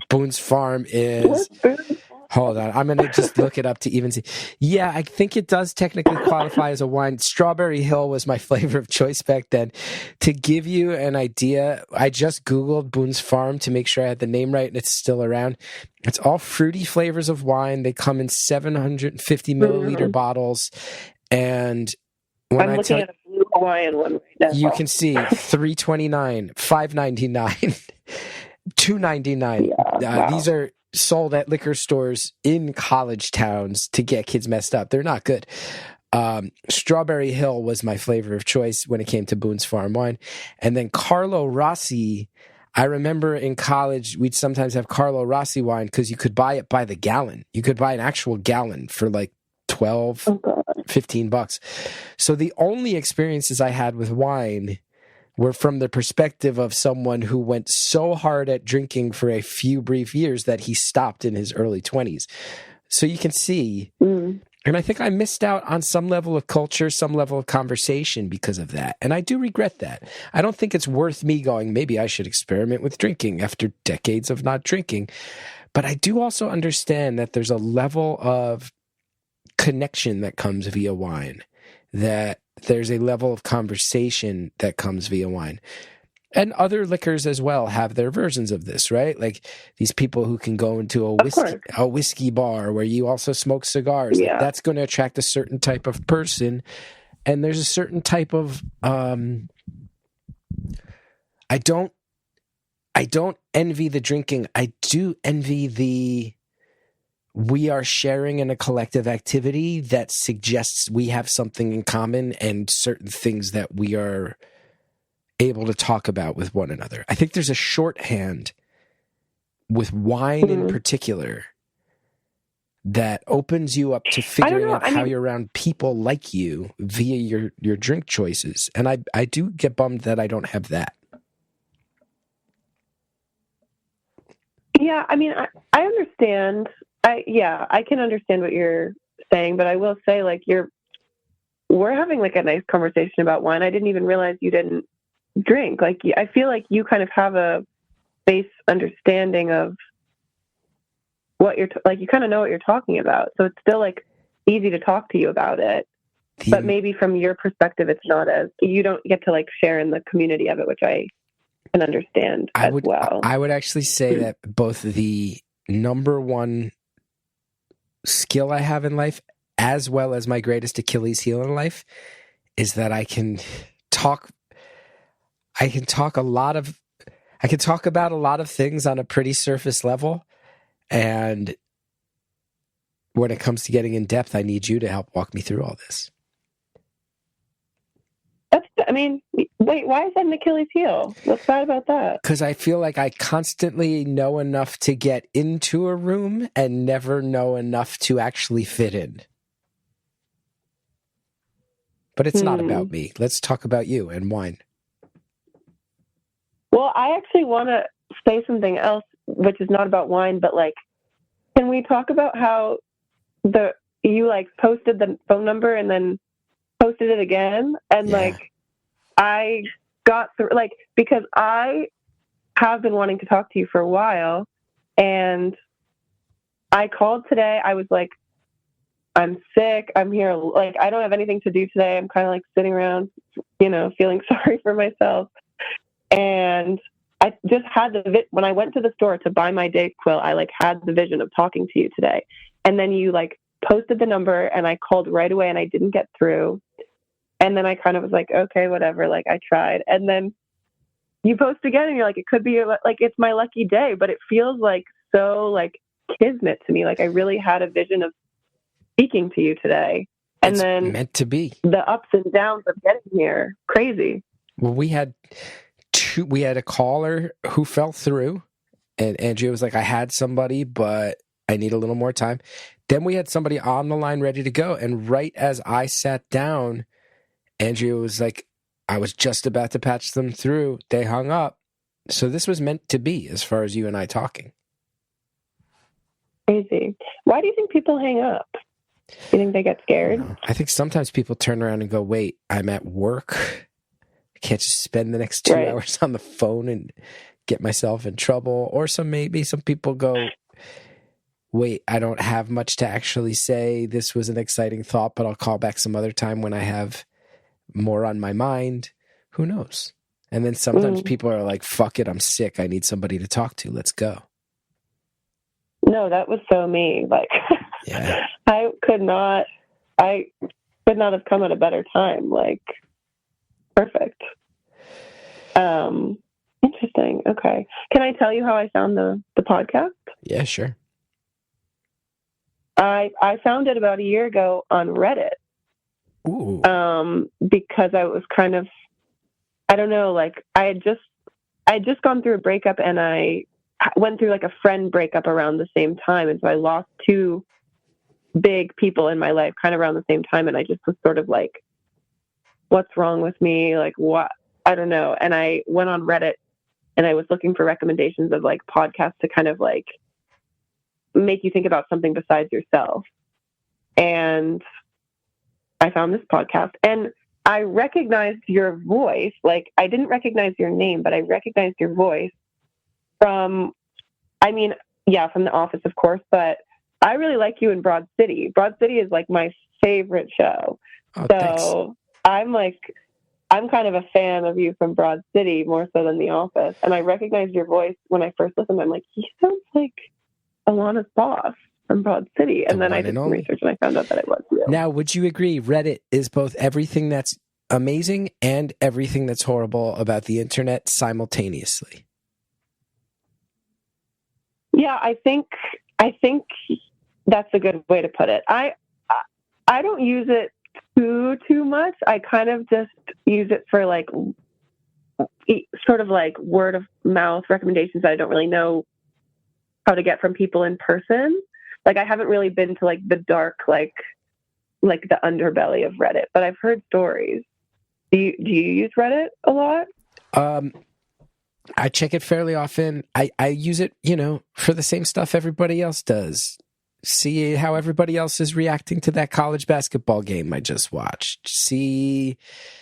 Boone's Farm is... What's Boone's Farm? Hold on. I'm going to just look it up to even see. Yeah, I think it does technically qualify as a wine. Strawberry Hill was my flavor of choice back then. To give you an idea, I just Googled Boone's Farm to make sure I had the name right, and it's still around. It's all fruity flavors of wine. They come in 750 milliliter bottles. And when I'm looking at a blue Hawaiian one right now. You can see $3.29, $5.99, $2.99. Wow. These are sold at liquor stores in college towns to get kids messed up. They're not good. Strawberry Hill was my flavor of choice when it came to Boone's Farm wine. And then Carlo Rossi, I remember in college, we'd sometimes have Carlo Rossi wine because you could buy it by the gallon. You could buy an actual gallon for like 12, 15 bucks. So the only experiences I had with wine were from the perspective of someone who went so hard at drinking for a few brief years that he stopped in his early 20s. So you can see, and I think I missed out on some level of culture, some level of conversation because of that. And I do regret that. I don't think it's worth me going, maybe I should experiment with drinking after decades of not drinking. But I do also understand that there's a level of connection that comes via wine, that there's a level of conversation that comes via wine. And other liquors as well have their versions of this, right? Like these people who can go into a whiskey bar where you also smoke cigars. Yeah. Like that's going to attract a certain type of person. And there's a certain type of I don't envy the drinking. I do envy the we are sharing in a collective activity that suggests we have something in common and certain things that we are able to talk about with one another. I think there's a shorthand with wine in particular that opens you up to figuring out how you're around people like you via your drink choices. And I do get bummed that I don't have that. Yeah, I mean, I understand. I can understand what you're saying, but I will say, like, we're having like a nice conversation about wine. I didn't even realize you didn't drink. Like, I feel like you kind of have a base understanding of what you're like. You kind of know what you're talking about, so it's still like easy to talk to you about it. But maybe from your perspective, it's not as you don't get to like share in the community of it, which I can understand as well. I would actually say that both the number one skill I have in life, as well as my greatest Achilles heel in life, is that I can talk about a lot of things on a pretty surface level. And when it comes to getting in depth, I need you to help walk me through all this. Wait, why is that an Achilles heel? What's bad about that? Because I feel like I constantly know enough to get into a room and never know enough to actually fit in. But it's not about me. Let's talk about you and wine. Well, I actually want to say something else, which is not about wine, but like, can we talk about how you like posted the phone number and then posted it again? And like, I got through, like, because I have been wanting to talk to you for a while, and I called today. I was like, I'm sick. I'm here. Like, I don't have anything to do today. I'm kind of like sitting around, feeling sorry for myself. And I just had when I went to the store to buy my Dayquil, I like had the vision of talking to you today. And then you like posted the number and I called right away and I didn't get through. And then I kind of was like, okay, whatever. Like I tried. And then you post again and you're like, it could be like, it's my lucky day, but it feels like so like kismet to me. Like I really had a vision of speaking to you today. And It's then meant to be. the ups and downs of getting here, crazy. Well, we had a caller who fell through, and Andrea was like, I had somebody, but I need a little more time. Then we had somebody on the line ready to go, and right as I sat down, Andrea was like, I was just about to patch them through. They hung up. So this was meant to be, as far as you and I talking. Crazy. Why do you think people hang up? You think they get scared? I think sometimes people turn around and go, wait, I'm at work. I can't just spend the next 2 hours on the phone and get myself in trouble. Or maybe some people go, wait, I don't have much to actually say. This was an exciting thought, but I'll call back some other time when I have more on my mind. Who knows? And then sometimes people are like, fuck it, I'm sick. I need somebody to talk to. Let's go. No, that was so me. Like, yeah. I could not have come at a better time. Like, perfect. Interesting. Okay. Can I tell you how I found the podcast? Yeah, sure. I found it about a year ago on Reddit. Ooh. Because I was kind of, I don't know, like I had just gone through a breakup, and I went through like a friend breakup around the same time. And so I lost two big people in my life kind of around the same time. And I just was sort of like, what's wrong with me? Like, what? I don't know. And I went on Reddit, and I was looking for recommendations of like podcasts to kind of like make you think about something besides yourself. And I found this podcast, and I recognized your voice. Like, I didn't recognize your name, but I recognized your voice from The Office, of course, but I really like you in Broad City. Broad City is like my favorite show. Oh, so thanks. I'm kind of a fan of you from Broad City more so than The Office. And I recognized your voice when I first listened. I'm like, he sounds like Alana's boss from Broad City. And then I did some research, and I found out that it was you. Now, would you agree Reddit is both everything that's amazing and everything that's horrible about the internet simultaneously? Yeah, I think that's a good way to put it. I don't use it too much. I kind of just use it for like sort of like word of mouth recommendations that I don't really know how to get from people in person. Like, I haven't really been to like the dark, like the underbelly of Reddit, but I've heard stories. Do you use Reddit a lot? I check it fairly often. I use it, for the same stuff everybody else does. See how everybody else is reacting to that college basketball game I just watched. See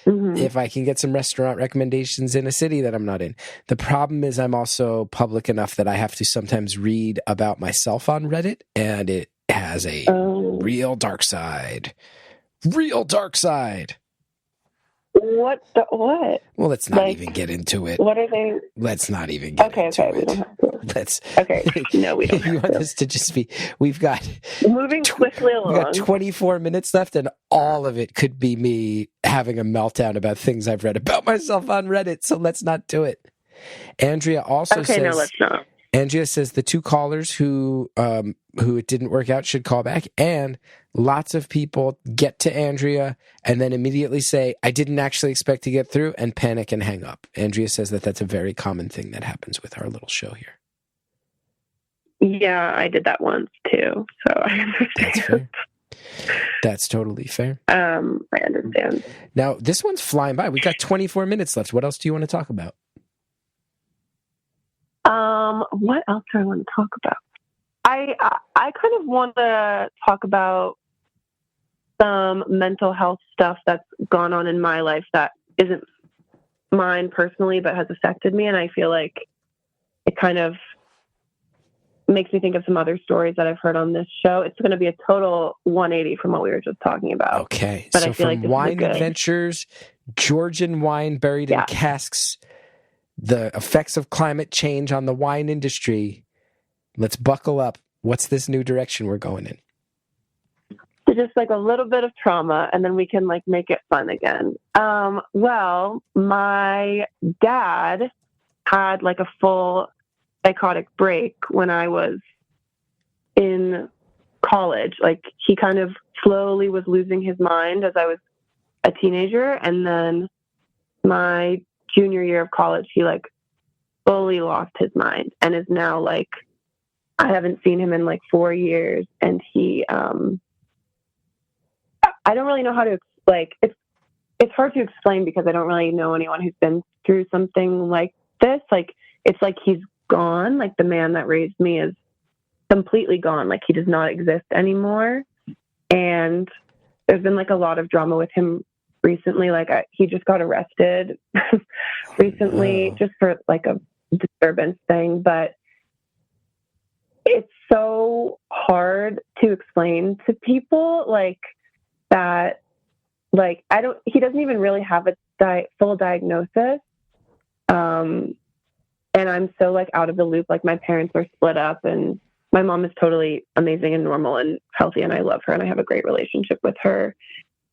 if I can get some restaurant recommendations in a city that I'm not in. The problem is I'm also public enough that I have to sometimes read about myself on Reddit, and it has a real dark side. Real dark side. What? Well, let's not even get into it. What are they? Let's not even get into it. We don't have to. Let's. Okay. No, we don't. You want this to just be? We've got moving quickly along. We've got 24 minutes left, and all of it could be me having a meltdown about things I've read about myself on Reddit. So let's not do it. Andrea also says. No, let's not. Andrea says the two callers who it didn't work out should call back, and lots of people get to Andrea and then immediately say, I didn't actually expect to get through, and panic and hang up. Andrea says that that's a very common thing that happens with our little show here. Yeah, I did that once too, so I understand. That's fair. That's totally fair. I understand. Now, this one's flying by. We got 24 minutes left. What else do you want to talk about? What else do I want to talk about? I kind of want to talk about some mental health stuff that's gone on in my life that isn't mine personally, but has affected me. And I feel like it kind of makes me think of some other stories that I've heard on this show. It's going to be a total 180 from what we were just talking about. Okay. But so I feel from like wine adventures, Georgian wine buried in casks, the effects of climate change on the wine industry. Let's buckle up. What's this new direction we're going in? So just like a little bit of trauma, and then we can like make it fun again. Well, my dad had like a full psychotic break when I was in college. Like, he kind of slowly was losing his mind as I was a teenager. And then my junior year of college, he like fully lost his mind and is now like, I haven't seen him in like 4 years. And he, I don't really know how to, like, it's hard to explain because I don't really know anyone who's been through something like this. Like, it's like he's gone. Like, the man that raised me is completely gone. Like, he does not exist anymore. And there's been like a lot of drama with him recently. Like, he just got arrested recently just for like a disturbance thing. But it's so hard to explain to people like that. Like, he doesn't even really have a full diagnosis. And I'm so like out of the loop. Like, my parents are split up and my mom is totally amazing and normal and healthy, and I love her and I have a great relationship with her.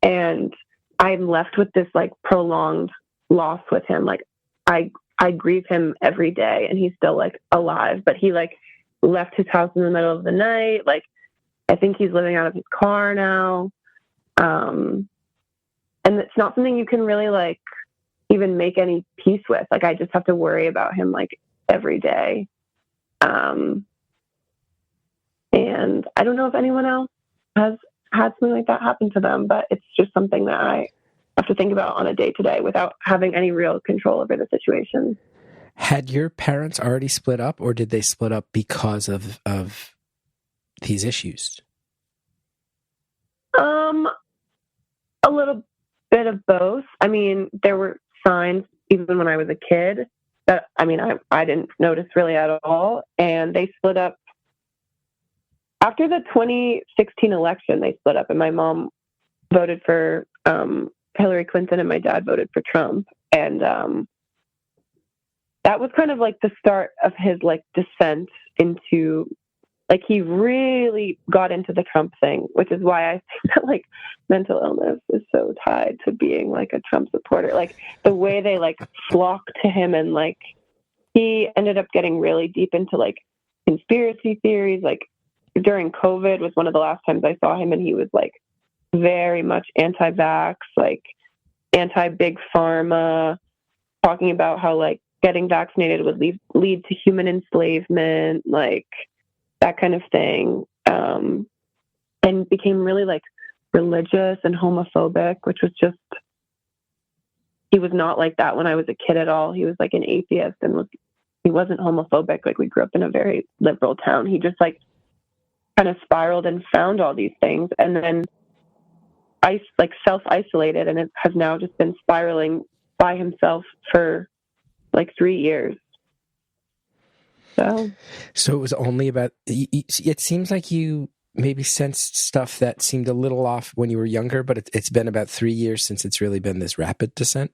And I'm left with this like prolonged loss with him. Like, I grieve him every day, and he's still like alive, but he like left his house in the middle of the night. Like, I think he's living out of his car now. And it's not something you can really like even make any peace with. Like, I just have to worry about him like every day. And I don't know if anyone else has had something like that happen to them, but it's just something that I have to think about on a day-to-day without having any real control over the situation. Had your parents already split up, or did they split up because of these issues? A little bit of both. I mean, there were signs even when I was a kid that, I mean, I didn't notice really at all. And they split up after the 2016 election. They split up, and my mom voted for Hillary Clinton and my dad voted for Trump. And that was kind of like the start of his like descent into, like, he really got into the Trump thing, which is why I think that like mental illness is so tied to being like a Trump supporter. Like, the way they like flock to him, and like he ended up getting really deep into like conspiracy theories. Like, during COVID was one of the last times I saw him, and he was like very much anti-vax, like anti-big pharma, talking about how like getting vaccinated would lead to human enslavement, like that kind of thing. And became really like religious and homophobic, which was just, he was not like that when I was a kid at all. He was like an atheist, and he wasn't homophobic. Like, we grew up in a very liberal town. He just like kind of spiraled and found all these things, and then self-isolated, and it has now just been spiraling by himself for like 3 years. So it was only about, it seems like you maybe sensed stuff that seemed a little off when you were younger, but it's been about 3 years since it's really been this rapid descent.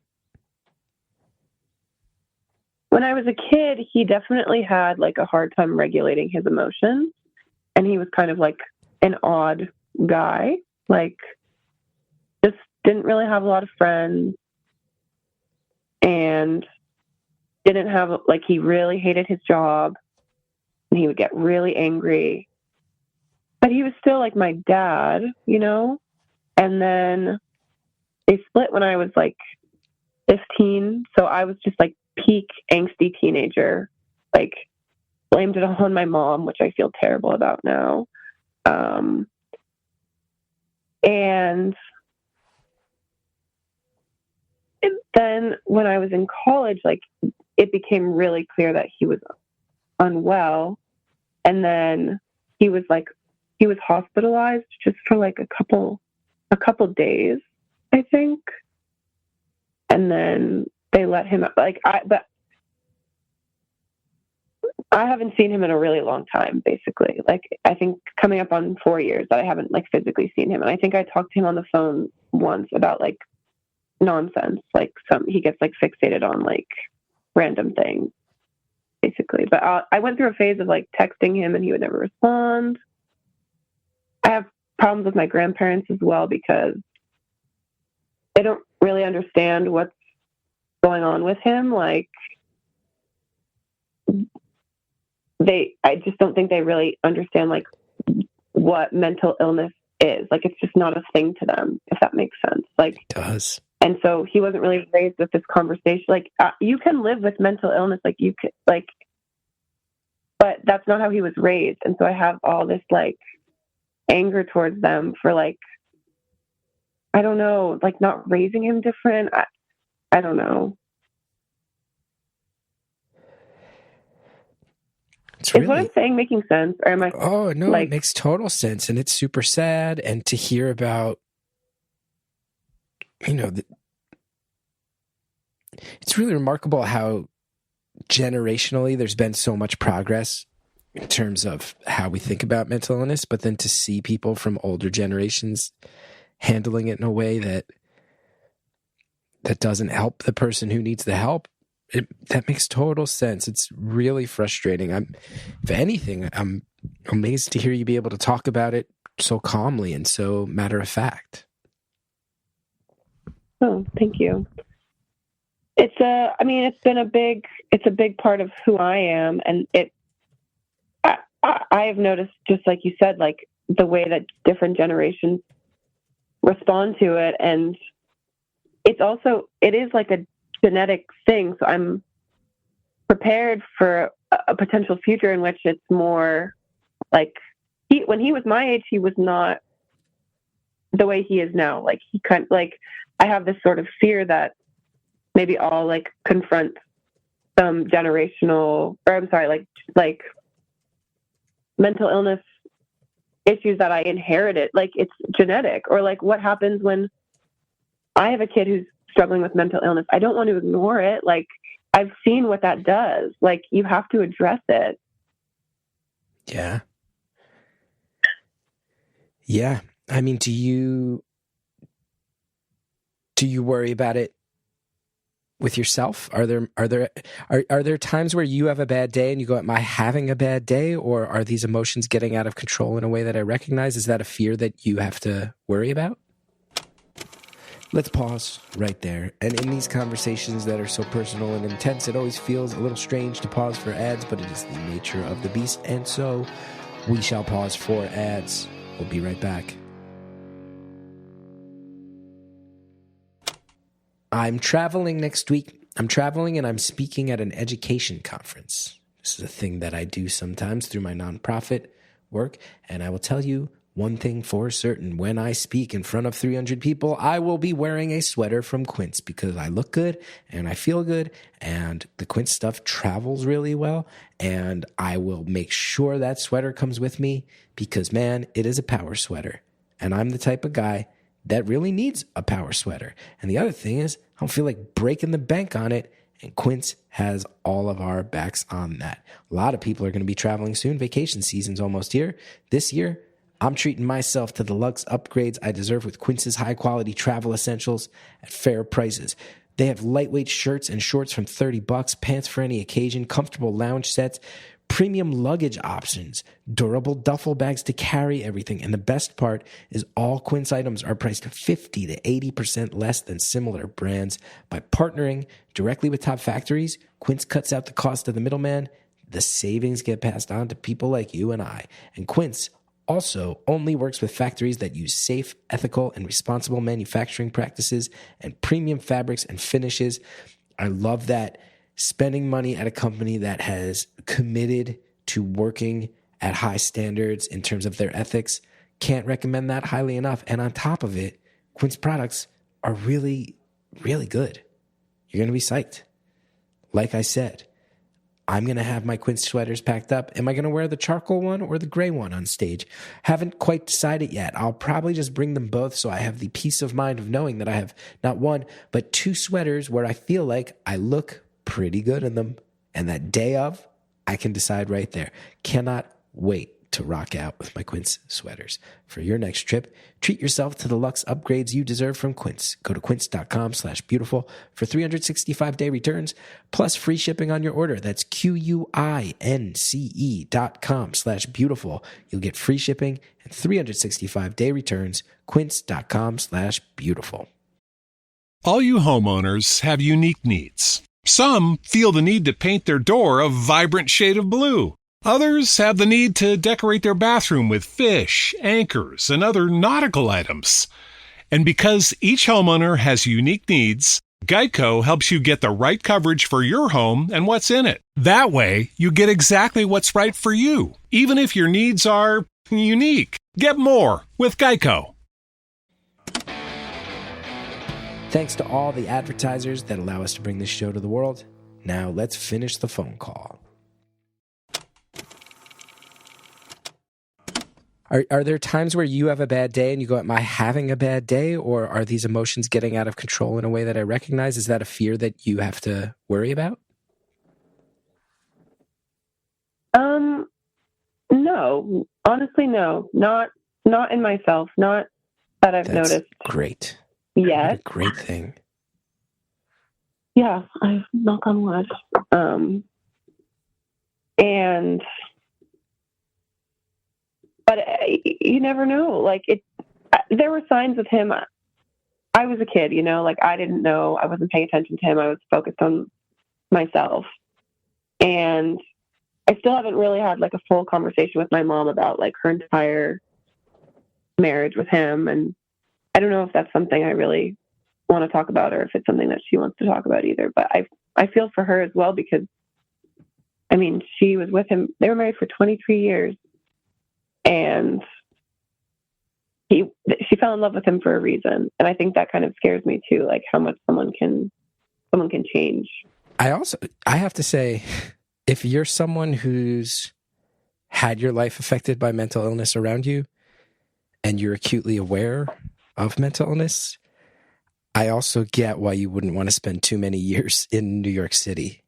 When I was a kid, he definitely had like a hard time regulating his emotions, and he was kind of like an odd guy, like just didn't really have a lot of friends, and didn't have, like, he really hated his job, and he would get really angry, but he was still like my dad, you know? And then they split when I was like 15. So I was just like peak angsty teenager, like blamed it all on my mom, which I feel terrible about now. And then when I was in college, like, it became really clear that he was unwell. And then he was hospitalized just for like a couple days, I think. And then they let him, but I haven't seen him in a really long time, basically. Like, I think coming up on 4 years that I haven't like physically seen him. And I think I talked to him on the phone once about like nonsense, like he gets like fixated on like random things, basically. But I went through a phase of like texting him and he would never respond. I have problems with my grandparents as well because they don't really understand what's going on with him. Like, I just don't think they really understand like what mental illness is. Like, it's just not a thing to them, if that makes sense. Like, It does. and so he wasn't really raised with this conversation. Like, you can live with mental illness, like you could, like, but that's not how he was raised. And so I have all this like anger towards them for like, I don't know, like not raising him different. I don't know. It's Is what I'm saying making sense? Or am I? Oh, no, like, it makes total sense. And it's super sad. And to hear about, you know, it's really remarkable how generationally there's been so much progress in terms of how we think about mental illness, but then to see people from older generations handling it in a way that doesn't help the person who needs the help, that makes total sense. It's really frustrating. If anything, I'm amazed to hear you be able to talk about it so calmly and so matter of fact. Oh, thank you. It's a big part of who I am. And I have noticed, just like you said, like the way that different generations respond to it. And it is like a genetic thing. So I'm prepared for a potential future in which it's more like when he was my age, he was not the way he is now. Like I have this sort of fear that maybe I'll like confront some generational, or I'm sorry, like mental illness issues that I inherited. Like it's genetic, or like what happens when I have a kid who's struggling with mental illness. I don't want to ignore it. Like I've seen what that does. Like you have to address it. Yeah. Yeah. I mean, do you worry about it with yourself? Are there times where you have a bad day and you go, am I having a bad day? Or are these emotions getting out of control in a way that I recognize? Is that a fear that you have to worry about? Let's pause right there. And in these conversations that are so personal and intense, it always feels a little strange to pause for ads, but it is the nature of the beast. And so we shall pause for ads. We'll be right back. I'm traveling next week. I'm traveling and I'm speaking at an education conference. This is a thing that I do sometimes through my nonprofit work. And I will tell you one thing for certain. When I speak in front of 300 people, I will be wearing a sweater from Quince because I look good and I feel good and the Quince stuff travels really well. And I will make sure that sweater comes with me because, man, it is a power sweater. And I'm the type of guy that really needs a power sweater. And the other thing is, I don't feel like breaking the bank on it. And Quince has all of our backs on that. A lot of people are going to be traveling soon. Vacation season's almost here. This year, I'm treating myself to the luxe upgrades I deserve with Quince's high-quality travel essentials at fair prices. They have lightweight shirts and shorts from $30, pants for any occasion, comfortable lounge sets, premium luggage options, durable duffel bags to carry everything. And the best part is all Quince items are priced 50 to 80% less than similar brands. By partnering directly with top factories, Quince cuts out the cost of the middleman. The savings get passed on to people like you and I. And Quince also only works with factories that use safe, ethical, and responsible manufacturing practices and premium fabrics and finishes. I love that. Spending money at a company that has committed to working at high standards in terms of their ethics, can't recommend that highly enough. And on top of it, Quince products are really, really good. You're going to be psyched. Like I said, I'm going to have my Quince sweaters packed up. Am I going to wear the charcoal one or the gray one on stage? Haven't quite decided yet. I'll probably just bring them both so I have the peace of mind of knowing that I have not one, but two sweaters where I feel like I look pretty good in them. And that day of, I can decide right there. Cannot wait to rock out with my Quince sweaters. For your next trip, treat yourself to the luxe upgrades you deserve from Quince. Go to quince.com/beautiful for 365-day returns, plus free shipping on your order. That's QUINCE.com/beautiful. You'll get free shipping and 365-day returns. Quince.com/beautiful. All you homeowners have unique needs. Some feel the need to paint their door a vibrant shade of blue. Others have the need to decorate their bathroom with fish, anchors, and other nautical items. And because each homeowner has unique needs, Geico helps you get the right coverage for your home and what's in it. That way, you get exactly what's right for you, even if your needs are unique. Get more with Geico. Thanks to all the advertisers that allow us to bring this show to the world. Now let's finish the phone call. Are there times where you have a bad day and you go, am I having a bad day? Or are these emotions getting out of control in a way that I recognize? Is that a fear that you have to worry about? No. Honestly, no. Not in myself. Not that I've That's noticed. Great. Yet. What a great thing. Yeah, I knock on wood. But you never know. Like there were signs of him. I was a kid, like I didn't know. I wasn't paying attention to him. I was focused on myself. And I still haven't really had like a full conversation with my mom about like her entire marriage with him. And I don't know if that's something I really want to talk about or if it's something that she wants to talk about either. But I feel for her as well because, I mean, she was with him. They were married for 23 years. And she fell in love with him for a reason. And I think that kind of scares me too, like how much someone can change. I have to say, if you're someone who's had your life affected by mental illness around you and you're acutely aware of mental illness, I also get why you wouldn't want to spend too many years in New York City.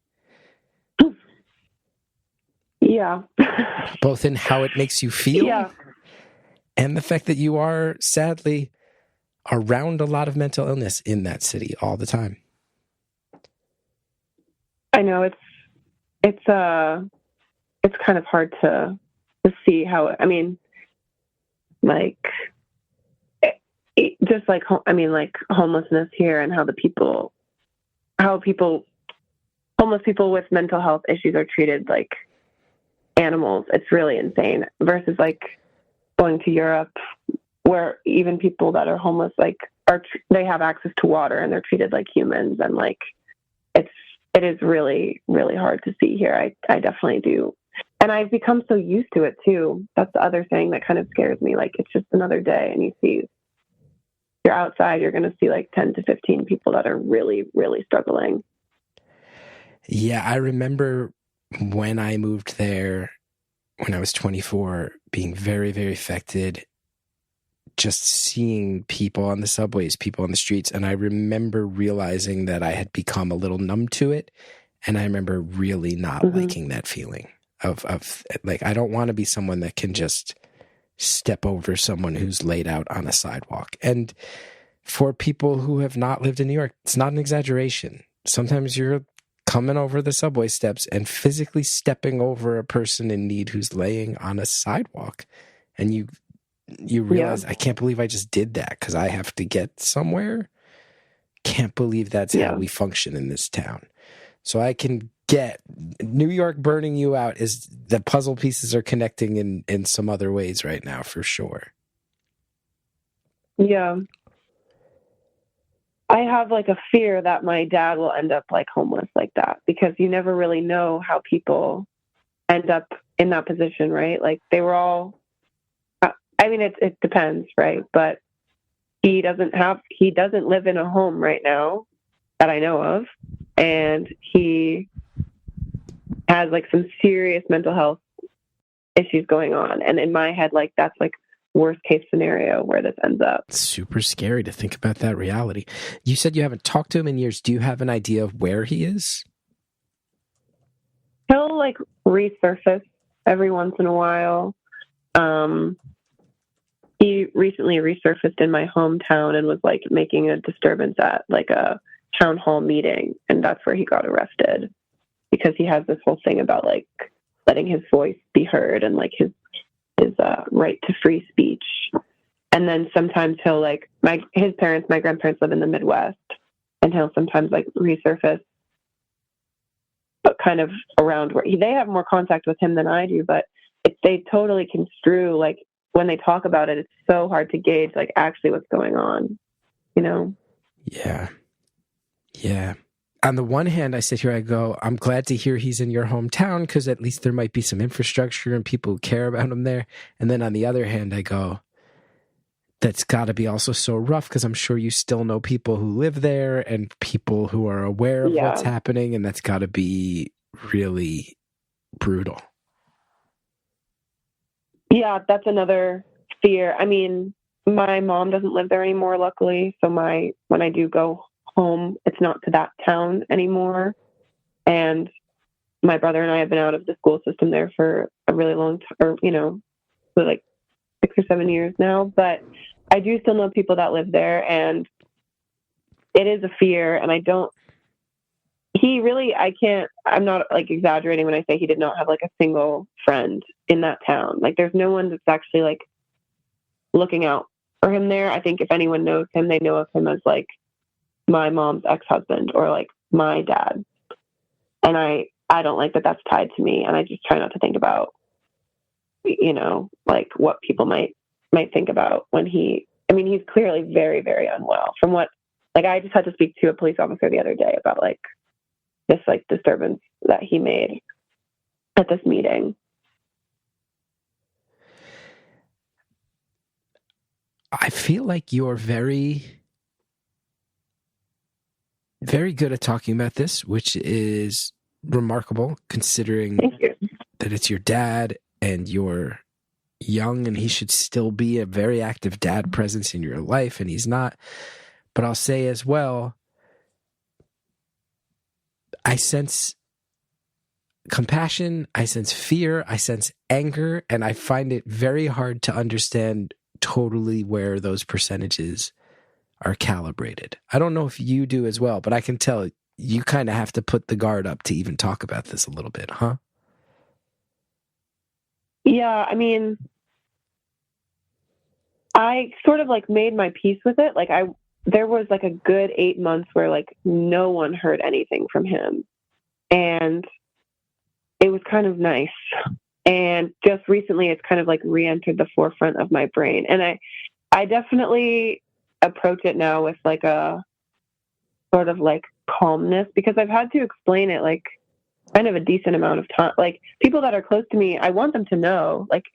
Yeah. Both in how it makes you feel and the fact that you are sadly around a lot of mental illness in that city all the time. I know it's kind of hard to see how, I mean, like just like, like homelessness here and how homeless people with mental health issues are treated like animals. It's really insane versus like going to Europe where even people that are homeless, like they have access to water and they're treated like humans. And like, it is really, really hard to see here. I definitely do. And I've become so used to it too. That's the other thing that kind of scares me. Like it's just another day and you're outside, you're going to see like 10 to 15 people that are really, really struggling. Yeah. I remember when I moved there, when I was 24, being very, very affected, just seeing people on the subways, people on the streets. And I remember realizing that I had become a little numb to it. And I remember really not liking that feeling of like, I don't want to be someone that can just step over someone who's laid out on a sidewalk. And for people who have not lived in New York, it's not an exaggeration. Sometimes you're coming over the subway steps and physically stepping over a person in need who's laying on a sidewalk. And you realize, I can't believe I just did that because I have to get somewhere. Can't believe that's how we function in this town. So I can get New York burning you out is the puzzle pieces are connecting in some other ways right now for sure. Yeah. I have like a fear that my dad will end up like homeless like that because you never really know how people end up in that position, right? Like they were all, I mean, it depends, right? But he doesn't live in a home right now that I know of. And he has like some serious mental health issues going on. And in my head, like that's like worst case scenario where this ends up. It's super scary to think about that reality. You said you haven't talked to him in years. Do you have an idea of where he is? He'll like resurface every once in a while. He recently resurfaced in my hometown and was like making a disturbance at like a town hall meeting. And that's where he got arrested because he has this whole thing about like letting his voice be heard and like his right to free speech. And then sometimes he'll like, my grandparents live in the Midwest, and he'll sometimes like resurface, but kind of around where they have more contact with him than I do, but they totally construe, like, when they talk about it, it's so hard to gauge, like, actually what's going on, you know? Yeah. Yeah. On the one hand, I sit here, I go, I'm glad to hear he's in your hometown because at least there might be some infrastructure and people who care about him there. And then on the other hand, I go, that's got to be also so rough because I'm sure you still know people who live there and people who are aware of what's happening. And that's got to be really brutal. Yeah, that's another fear. I mean, my mom doesn't live there anymore, luckily. So when I do go home, it's not to that town anymore. And my brother and I have been out of the school system there for a really long time, or, you know, for like 6 or 7 years now. But I do still know people that live there, and it is a fear. And I'm not like exaggerating when I say he did not have like a single friend in that town. Like, there's no one that's actually like looking out for him there. I think if anyone knows him, they know of him as like my mom's ex-husband or like my dad. And I don't like that that's tied to me. And I just try not to think about, you know, like what people might think about when he's clearly very, very unwell from what, like, I just had to speak to a police officer the other day about like this like disturbance that he made at this meeting. I feel like you're very, very good at talking about this, which is remarkable considering that it's your dad and you're young and he should still be a very active dad presence in your life, and he's not. But I'll say as well, I sense compassion, I sense fear, I sense anger, and I find it very hard to understand totally where those percentages are calibrated. I don't know if you do as well, but I can tell you kind of have to put the guard up to even talk about this a little bit, huh? Yeah, I mean, I sort of like made my peace with it. Like, there was like a good 8 months where like no one heard anything from him, and it was kind of nice. And just recently it's kind of like re-entered the forefront of my brain. And I definitely approach it now with like a sort of like calmness, because I've had to explain it like kind of a decent amount of time. Like, people that are close to me, I want them to know, like,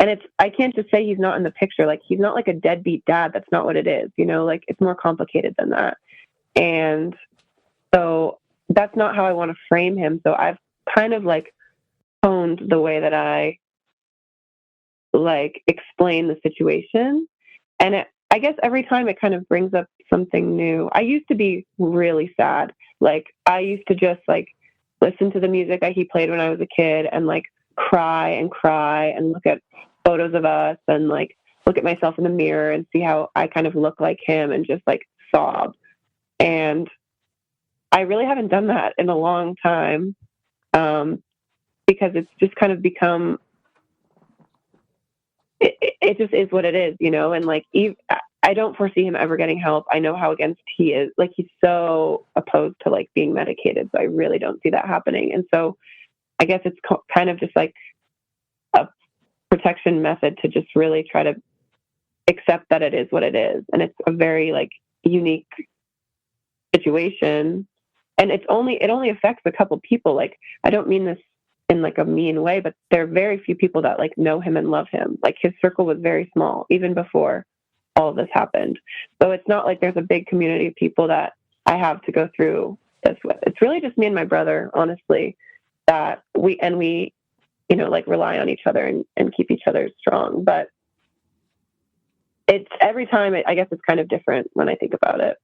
and I can't just say he's not in the picture. Like, he's not like a deadbeat dad. That's not what it is. You know, like, it's more complicated than that. And so that's not how I want to frame him. So I've kind of like honed the way that I like explain the situation. And I guess every time it kind of brings up something new. I used to be really sad. Like, I used to just like listen to the music that he played when I was a kid and like cry and look at photos of us and like look at myself in the mirror and see how I kind of look like him and just like sob. And I really haven't done that in a long time, because it's just kind of become, it just is what it is, you know? And like, I don't foresee him ever getting help. I know how against he is. Like, he's so opposed to like being medicated. So I really don't see that happening. And so I guess it's kind of just like a protection method to just really try to accept that it is what it is. And it's a very like unique situation. And it only affects a couple people. Like, I don't mean this in like a mean way, but there are very few people that like know him and love him. Like, his circle was very small even before all of this happened. So it's not like there's a big community of people that I have to go through this with. It's really just me and my brother, honestly, that we, you know, like rely on each other and keep each other strong. But it's every time, I guess it's kind of different when I think about it.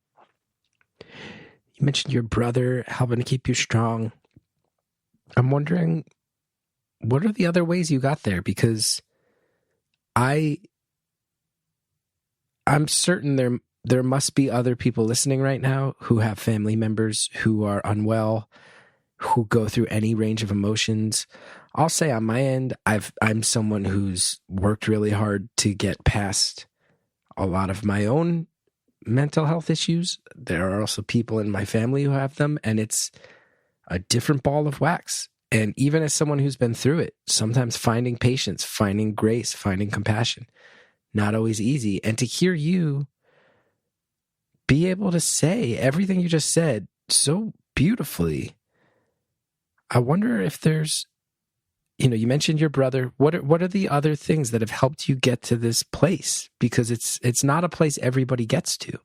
You mentioned your brother helping to keep you strong. I'm wondering, what are the other ways you got there? Because I'm certain there must be other people listening right now who have family members who are unwell, who go through any range of emotions. I'll say on my end, I'm someone who's worked really hard to get past a lot of my own mental health issues. There are also people in my family who have them, and it's a different ball of wax. And even as someone who's been through it, sometimes finding patience, finding grace, finding compassion, not always easy. And to hear you be able to say everything you just said so beautifully, I wonder if there's, you mentioned your brother. What are the other things that have helped you get to this place? Because it's not a place everybody gets to.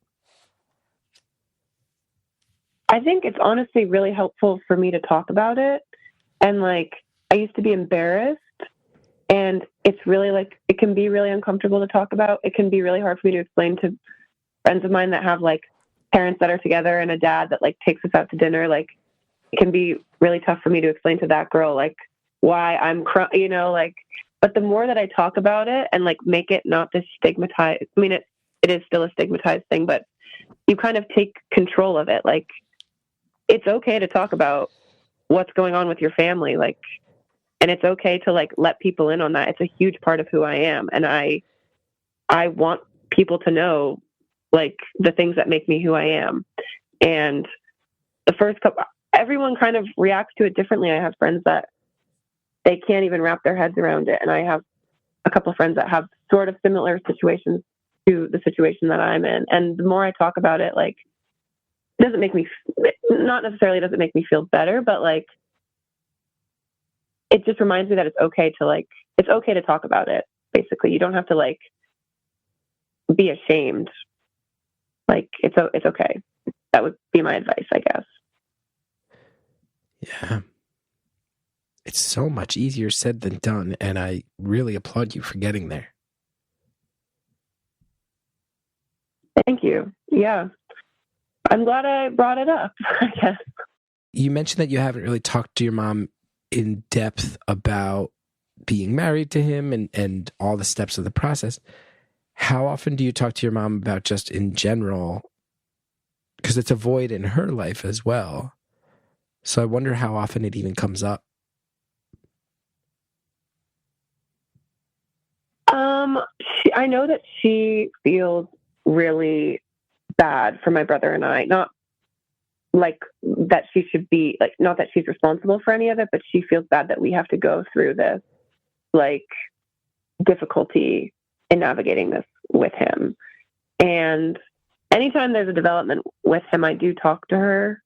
I think it's honestly really helpful for me to talk about it. And like, I used to be embarrassed, and it's really like, it can be really uncomfortable to talk about. It can be really hard for me to explain to friends of mine that have like parents that are together and a dad that like takes us out to dinner. Like, it can be really tough for me to explain to that girl, like, why I'm like, but the more that I talk about it and like make it not this stigmatized, I mean, it is still a stigmatized thing, but you kind of take control of it. Like, it's okay to talk about what's going on with your family. Like, and it's okay to like let people in on that. It's a huge part of who I am. And I want people to know like the things that make me who I am. And the first couple, everyone kind of reacts to it differently. I have friends that they can't even wrap their heads around it. And I have a couple of friends that have sort of similar situations to the situation that I'm in. And the more I talk about it, like, it doesn't make me, not necessarily doesn't make me feel better, but like, it just reminds me that it's okay to talk about it. Basically, you don't have to like be ashamed. Like, it's okay. That would be my advice, I guess. Yeah. It's so much easier said than done, and I really applaud you for getting there. Thank you. Yeah. I'm glad I brought it up, I guess. You mentioned that you haven't really talked to your mom in depth about being married to him and all the steps of the process. How often do you talk to your mom about just in general? Because it's a void in her life as well. So I wonder how often it even comes up. I know that she feels really bad for my brother and I. Not like that she should be, like, not that she's responsible for any of it, but she feels bad that we have to go through this, like, difficulty in navigating this with him. And anytime there's a development with him, I do talk to her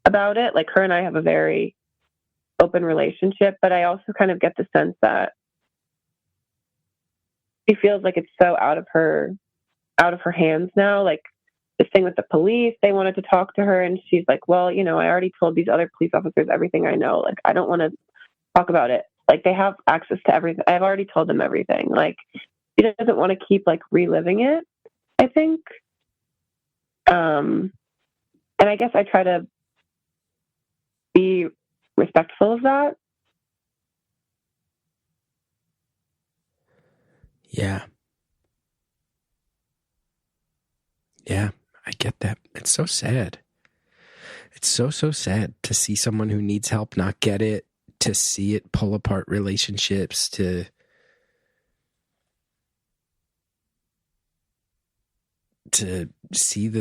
about it. Like, her and I have a very open relationship, but I also kind of get the sense that she feels like it's so out of her hands now. Like, this thing with the police, they wanted to talk to her, and she's like, well, I already told these other police officers everything I know. Like, I don't want to talk about it. Like, they have access to everything. I've already told them everything. Like, she doesn't want to keep like reliving it, I think. And I guess I try to be respectful of that. Yeah. Yeah, I get that. It's so sad. It's so sad to see someone who needs help not get it, to see it pull apart relationships, to see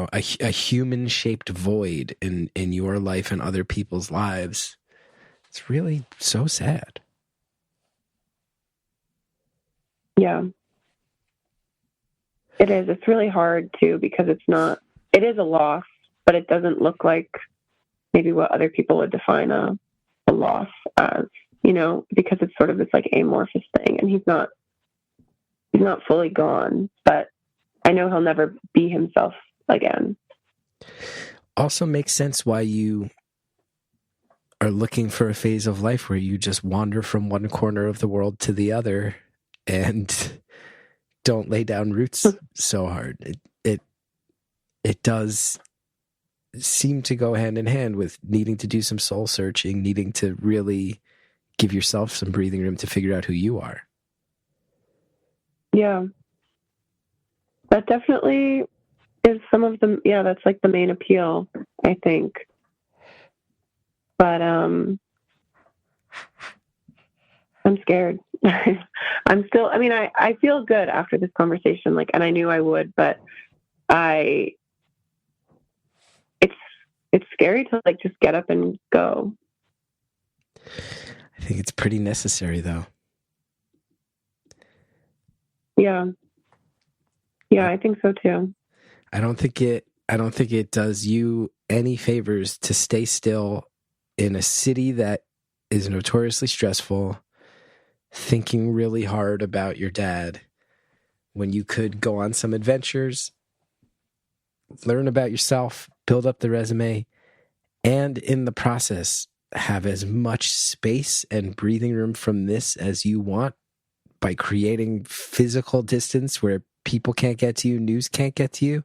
a human shaped void in your life and other people's lives. It's really so sad. Yeah. It is. It's really hard too, because it is a loss, but it doesn't look like maybe what other people would define a loss as, because it's sort of this like amorphous thing, and he's not fully gone, but I know he'll never be himself again. Also makes sense why you are looking for a phase of life where you just wander from one corner of the world to the other and don't lay down roots so hard. It does seem to go hand in hand with needing to do some soul searching, needing to really give yourself some breathing room to figure out who you are. Yeah. That definitely is some of the, that's like the main appeal, I think. But I'm scared. I'm still, I feel good after this conversation, like, and I knew I would, but it's it's scary to like just get up and go. I think it's pretty necessary, though. Yeah. Yeah, I think so too. I don't think it does you any favors to stay still in a city that is notoriously stressful, thinking really hard about your dad, when you could go on some adventures, learn about yourself, build up the resume, and in the process, have as much space and breathing room from this as you want by creating physical distance where people can't get to you, news can't get to you.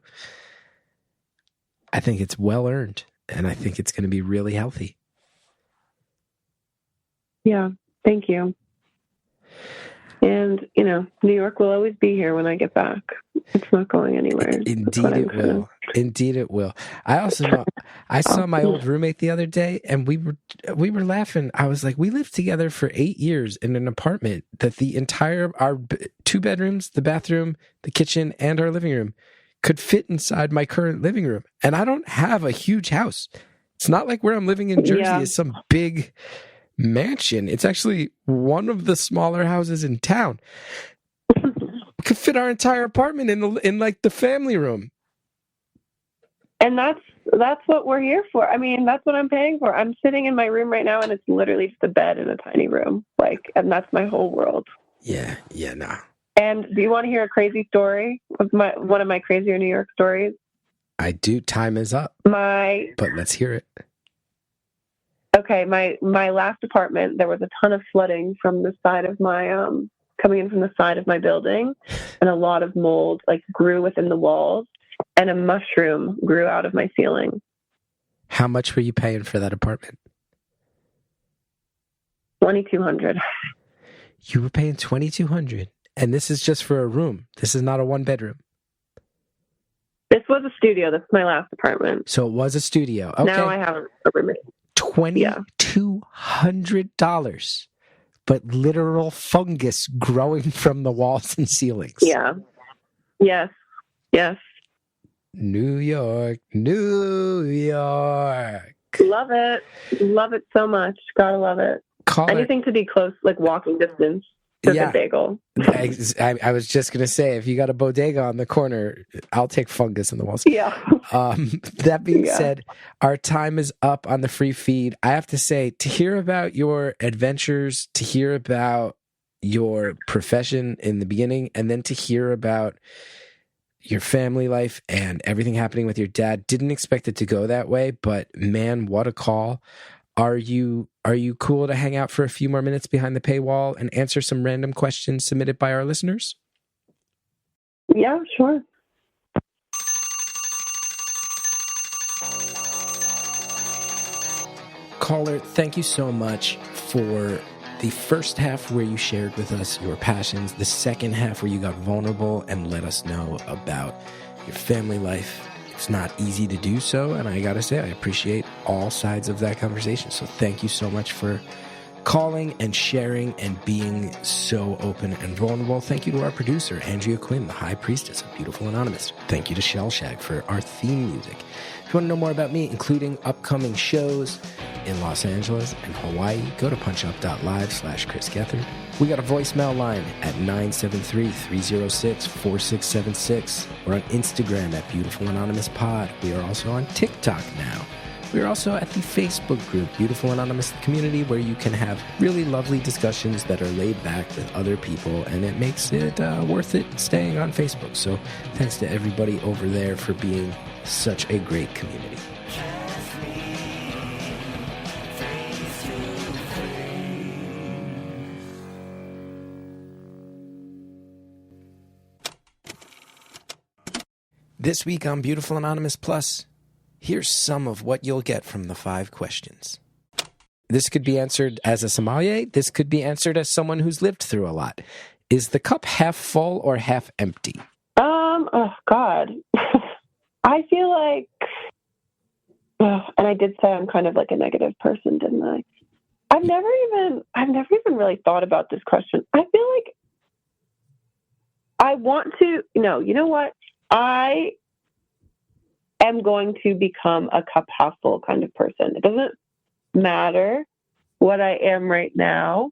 I think it's well earned, and I think it's going to be really healthy. Yeah, thank you. And, New York will always be here when I get back. It's not going anywhere. Indeed it will. Indeed it will. I also know, I saw my old roommate the other day, and we were laughing. I was like, we lived together for 8 years in an apartment that our 2 bedrooms, the bathroom, the kitchen, and our living room could fit inside my current living room. And I don't have a huge house. It's not like where I'm living in Jersey is some big mansion. It's actually one of the smaller houses in town. We could fit our entire apartment in like the family room. And that's what we're here for. I mean, that's what I'm paying for. I'm sitting in my room right now, and it's literally just a bed in a tiny room. And that's my whole world. Yeah, nah. And do you want to hear a crazy story of one of my crazier New York stories? I do. Time is up. But let's hear it. Okay, my last apartment, there was a ton of flooding from the side of my coming in from the side of my building, and a lot of mold grew within the walls, and a mushroom grew out of my ceiling. How much were you paying for that apartment? $2,200. You were paying $2,200, and this is just for a room. This is not a 1-bedroom. This was a studio. This is my last apartment. So it was a studio. Okay. Now I have a roommate. $2,200, but literal fungus growing from the walls and ceilings. Yeah. Yes. New York. Love it so much. Gotta love it. Anything to be close, walking distance. Just a bagel. I was just going to say, if you got a bodega on the corner, I'll take fungus in the walls. Yeah. That being said, our time is up on the free feed. I have to say, to hear about your adventures, to hear about your profession in the beginning, and then to hear about your family life and everything happening with your dad, didn't expect it to go that way, but man, what a call. Are you cool to hang out for a few more minutes behind the paywall and answer some random questions submitted by our listeners? Yeah, sure. Caller, thank you so much for the first half where you shared with us your passions, the second half where you got vulnerable and let us know about your family life. It's not easy to do so, and I gotta say, I appreciate all sides of that conversation. So thank you so much for calling and sharing and being so open and vulnerable. Thank you to our producer, Andrea Quinn, the High Priestess of Beautiful Anonymous. Thank you to Shellshag for our theme music. If you want to know more about me, including upcoming shows in Los Angeles and Hawaii, go to punchup.live/Chris Gethard. We got a voicemail line at 973-306-4676. We're on Instagram at Beautiful Anonymous Pod. We are also on TikTok now. We're also at the Facebook group, Beautiful Anonymous Community, where you can have really lovely discussions that are laid back with other people, and it makes it worth it staying on Facebook. So thanks to everybody over there for being such a great community. This week on Beautiful Anonymous Plus, here's some of what you'll get from the 5 questions. This could be answered as a sommelier. This could be answered as someone who's lived through a lot. Is the cup half full or half empty? Oh God. I feel like, and I did say I'm kind of like a negative person, didn't I? I've never even really thought about this question. I feel like I want to, you know what? I am going to become a cup half full kind of person. It doesn't matter what I am right now.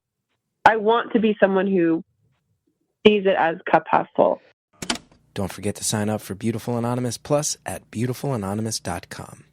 I want to be someone who sees it as cup half full. Don't forget to sign up for Beautiful Anonymous Plus at beautifulanonymous.com.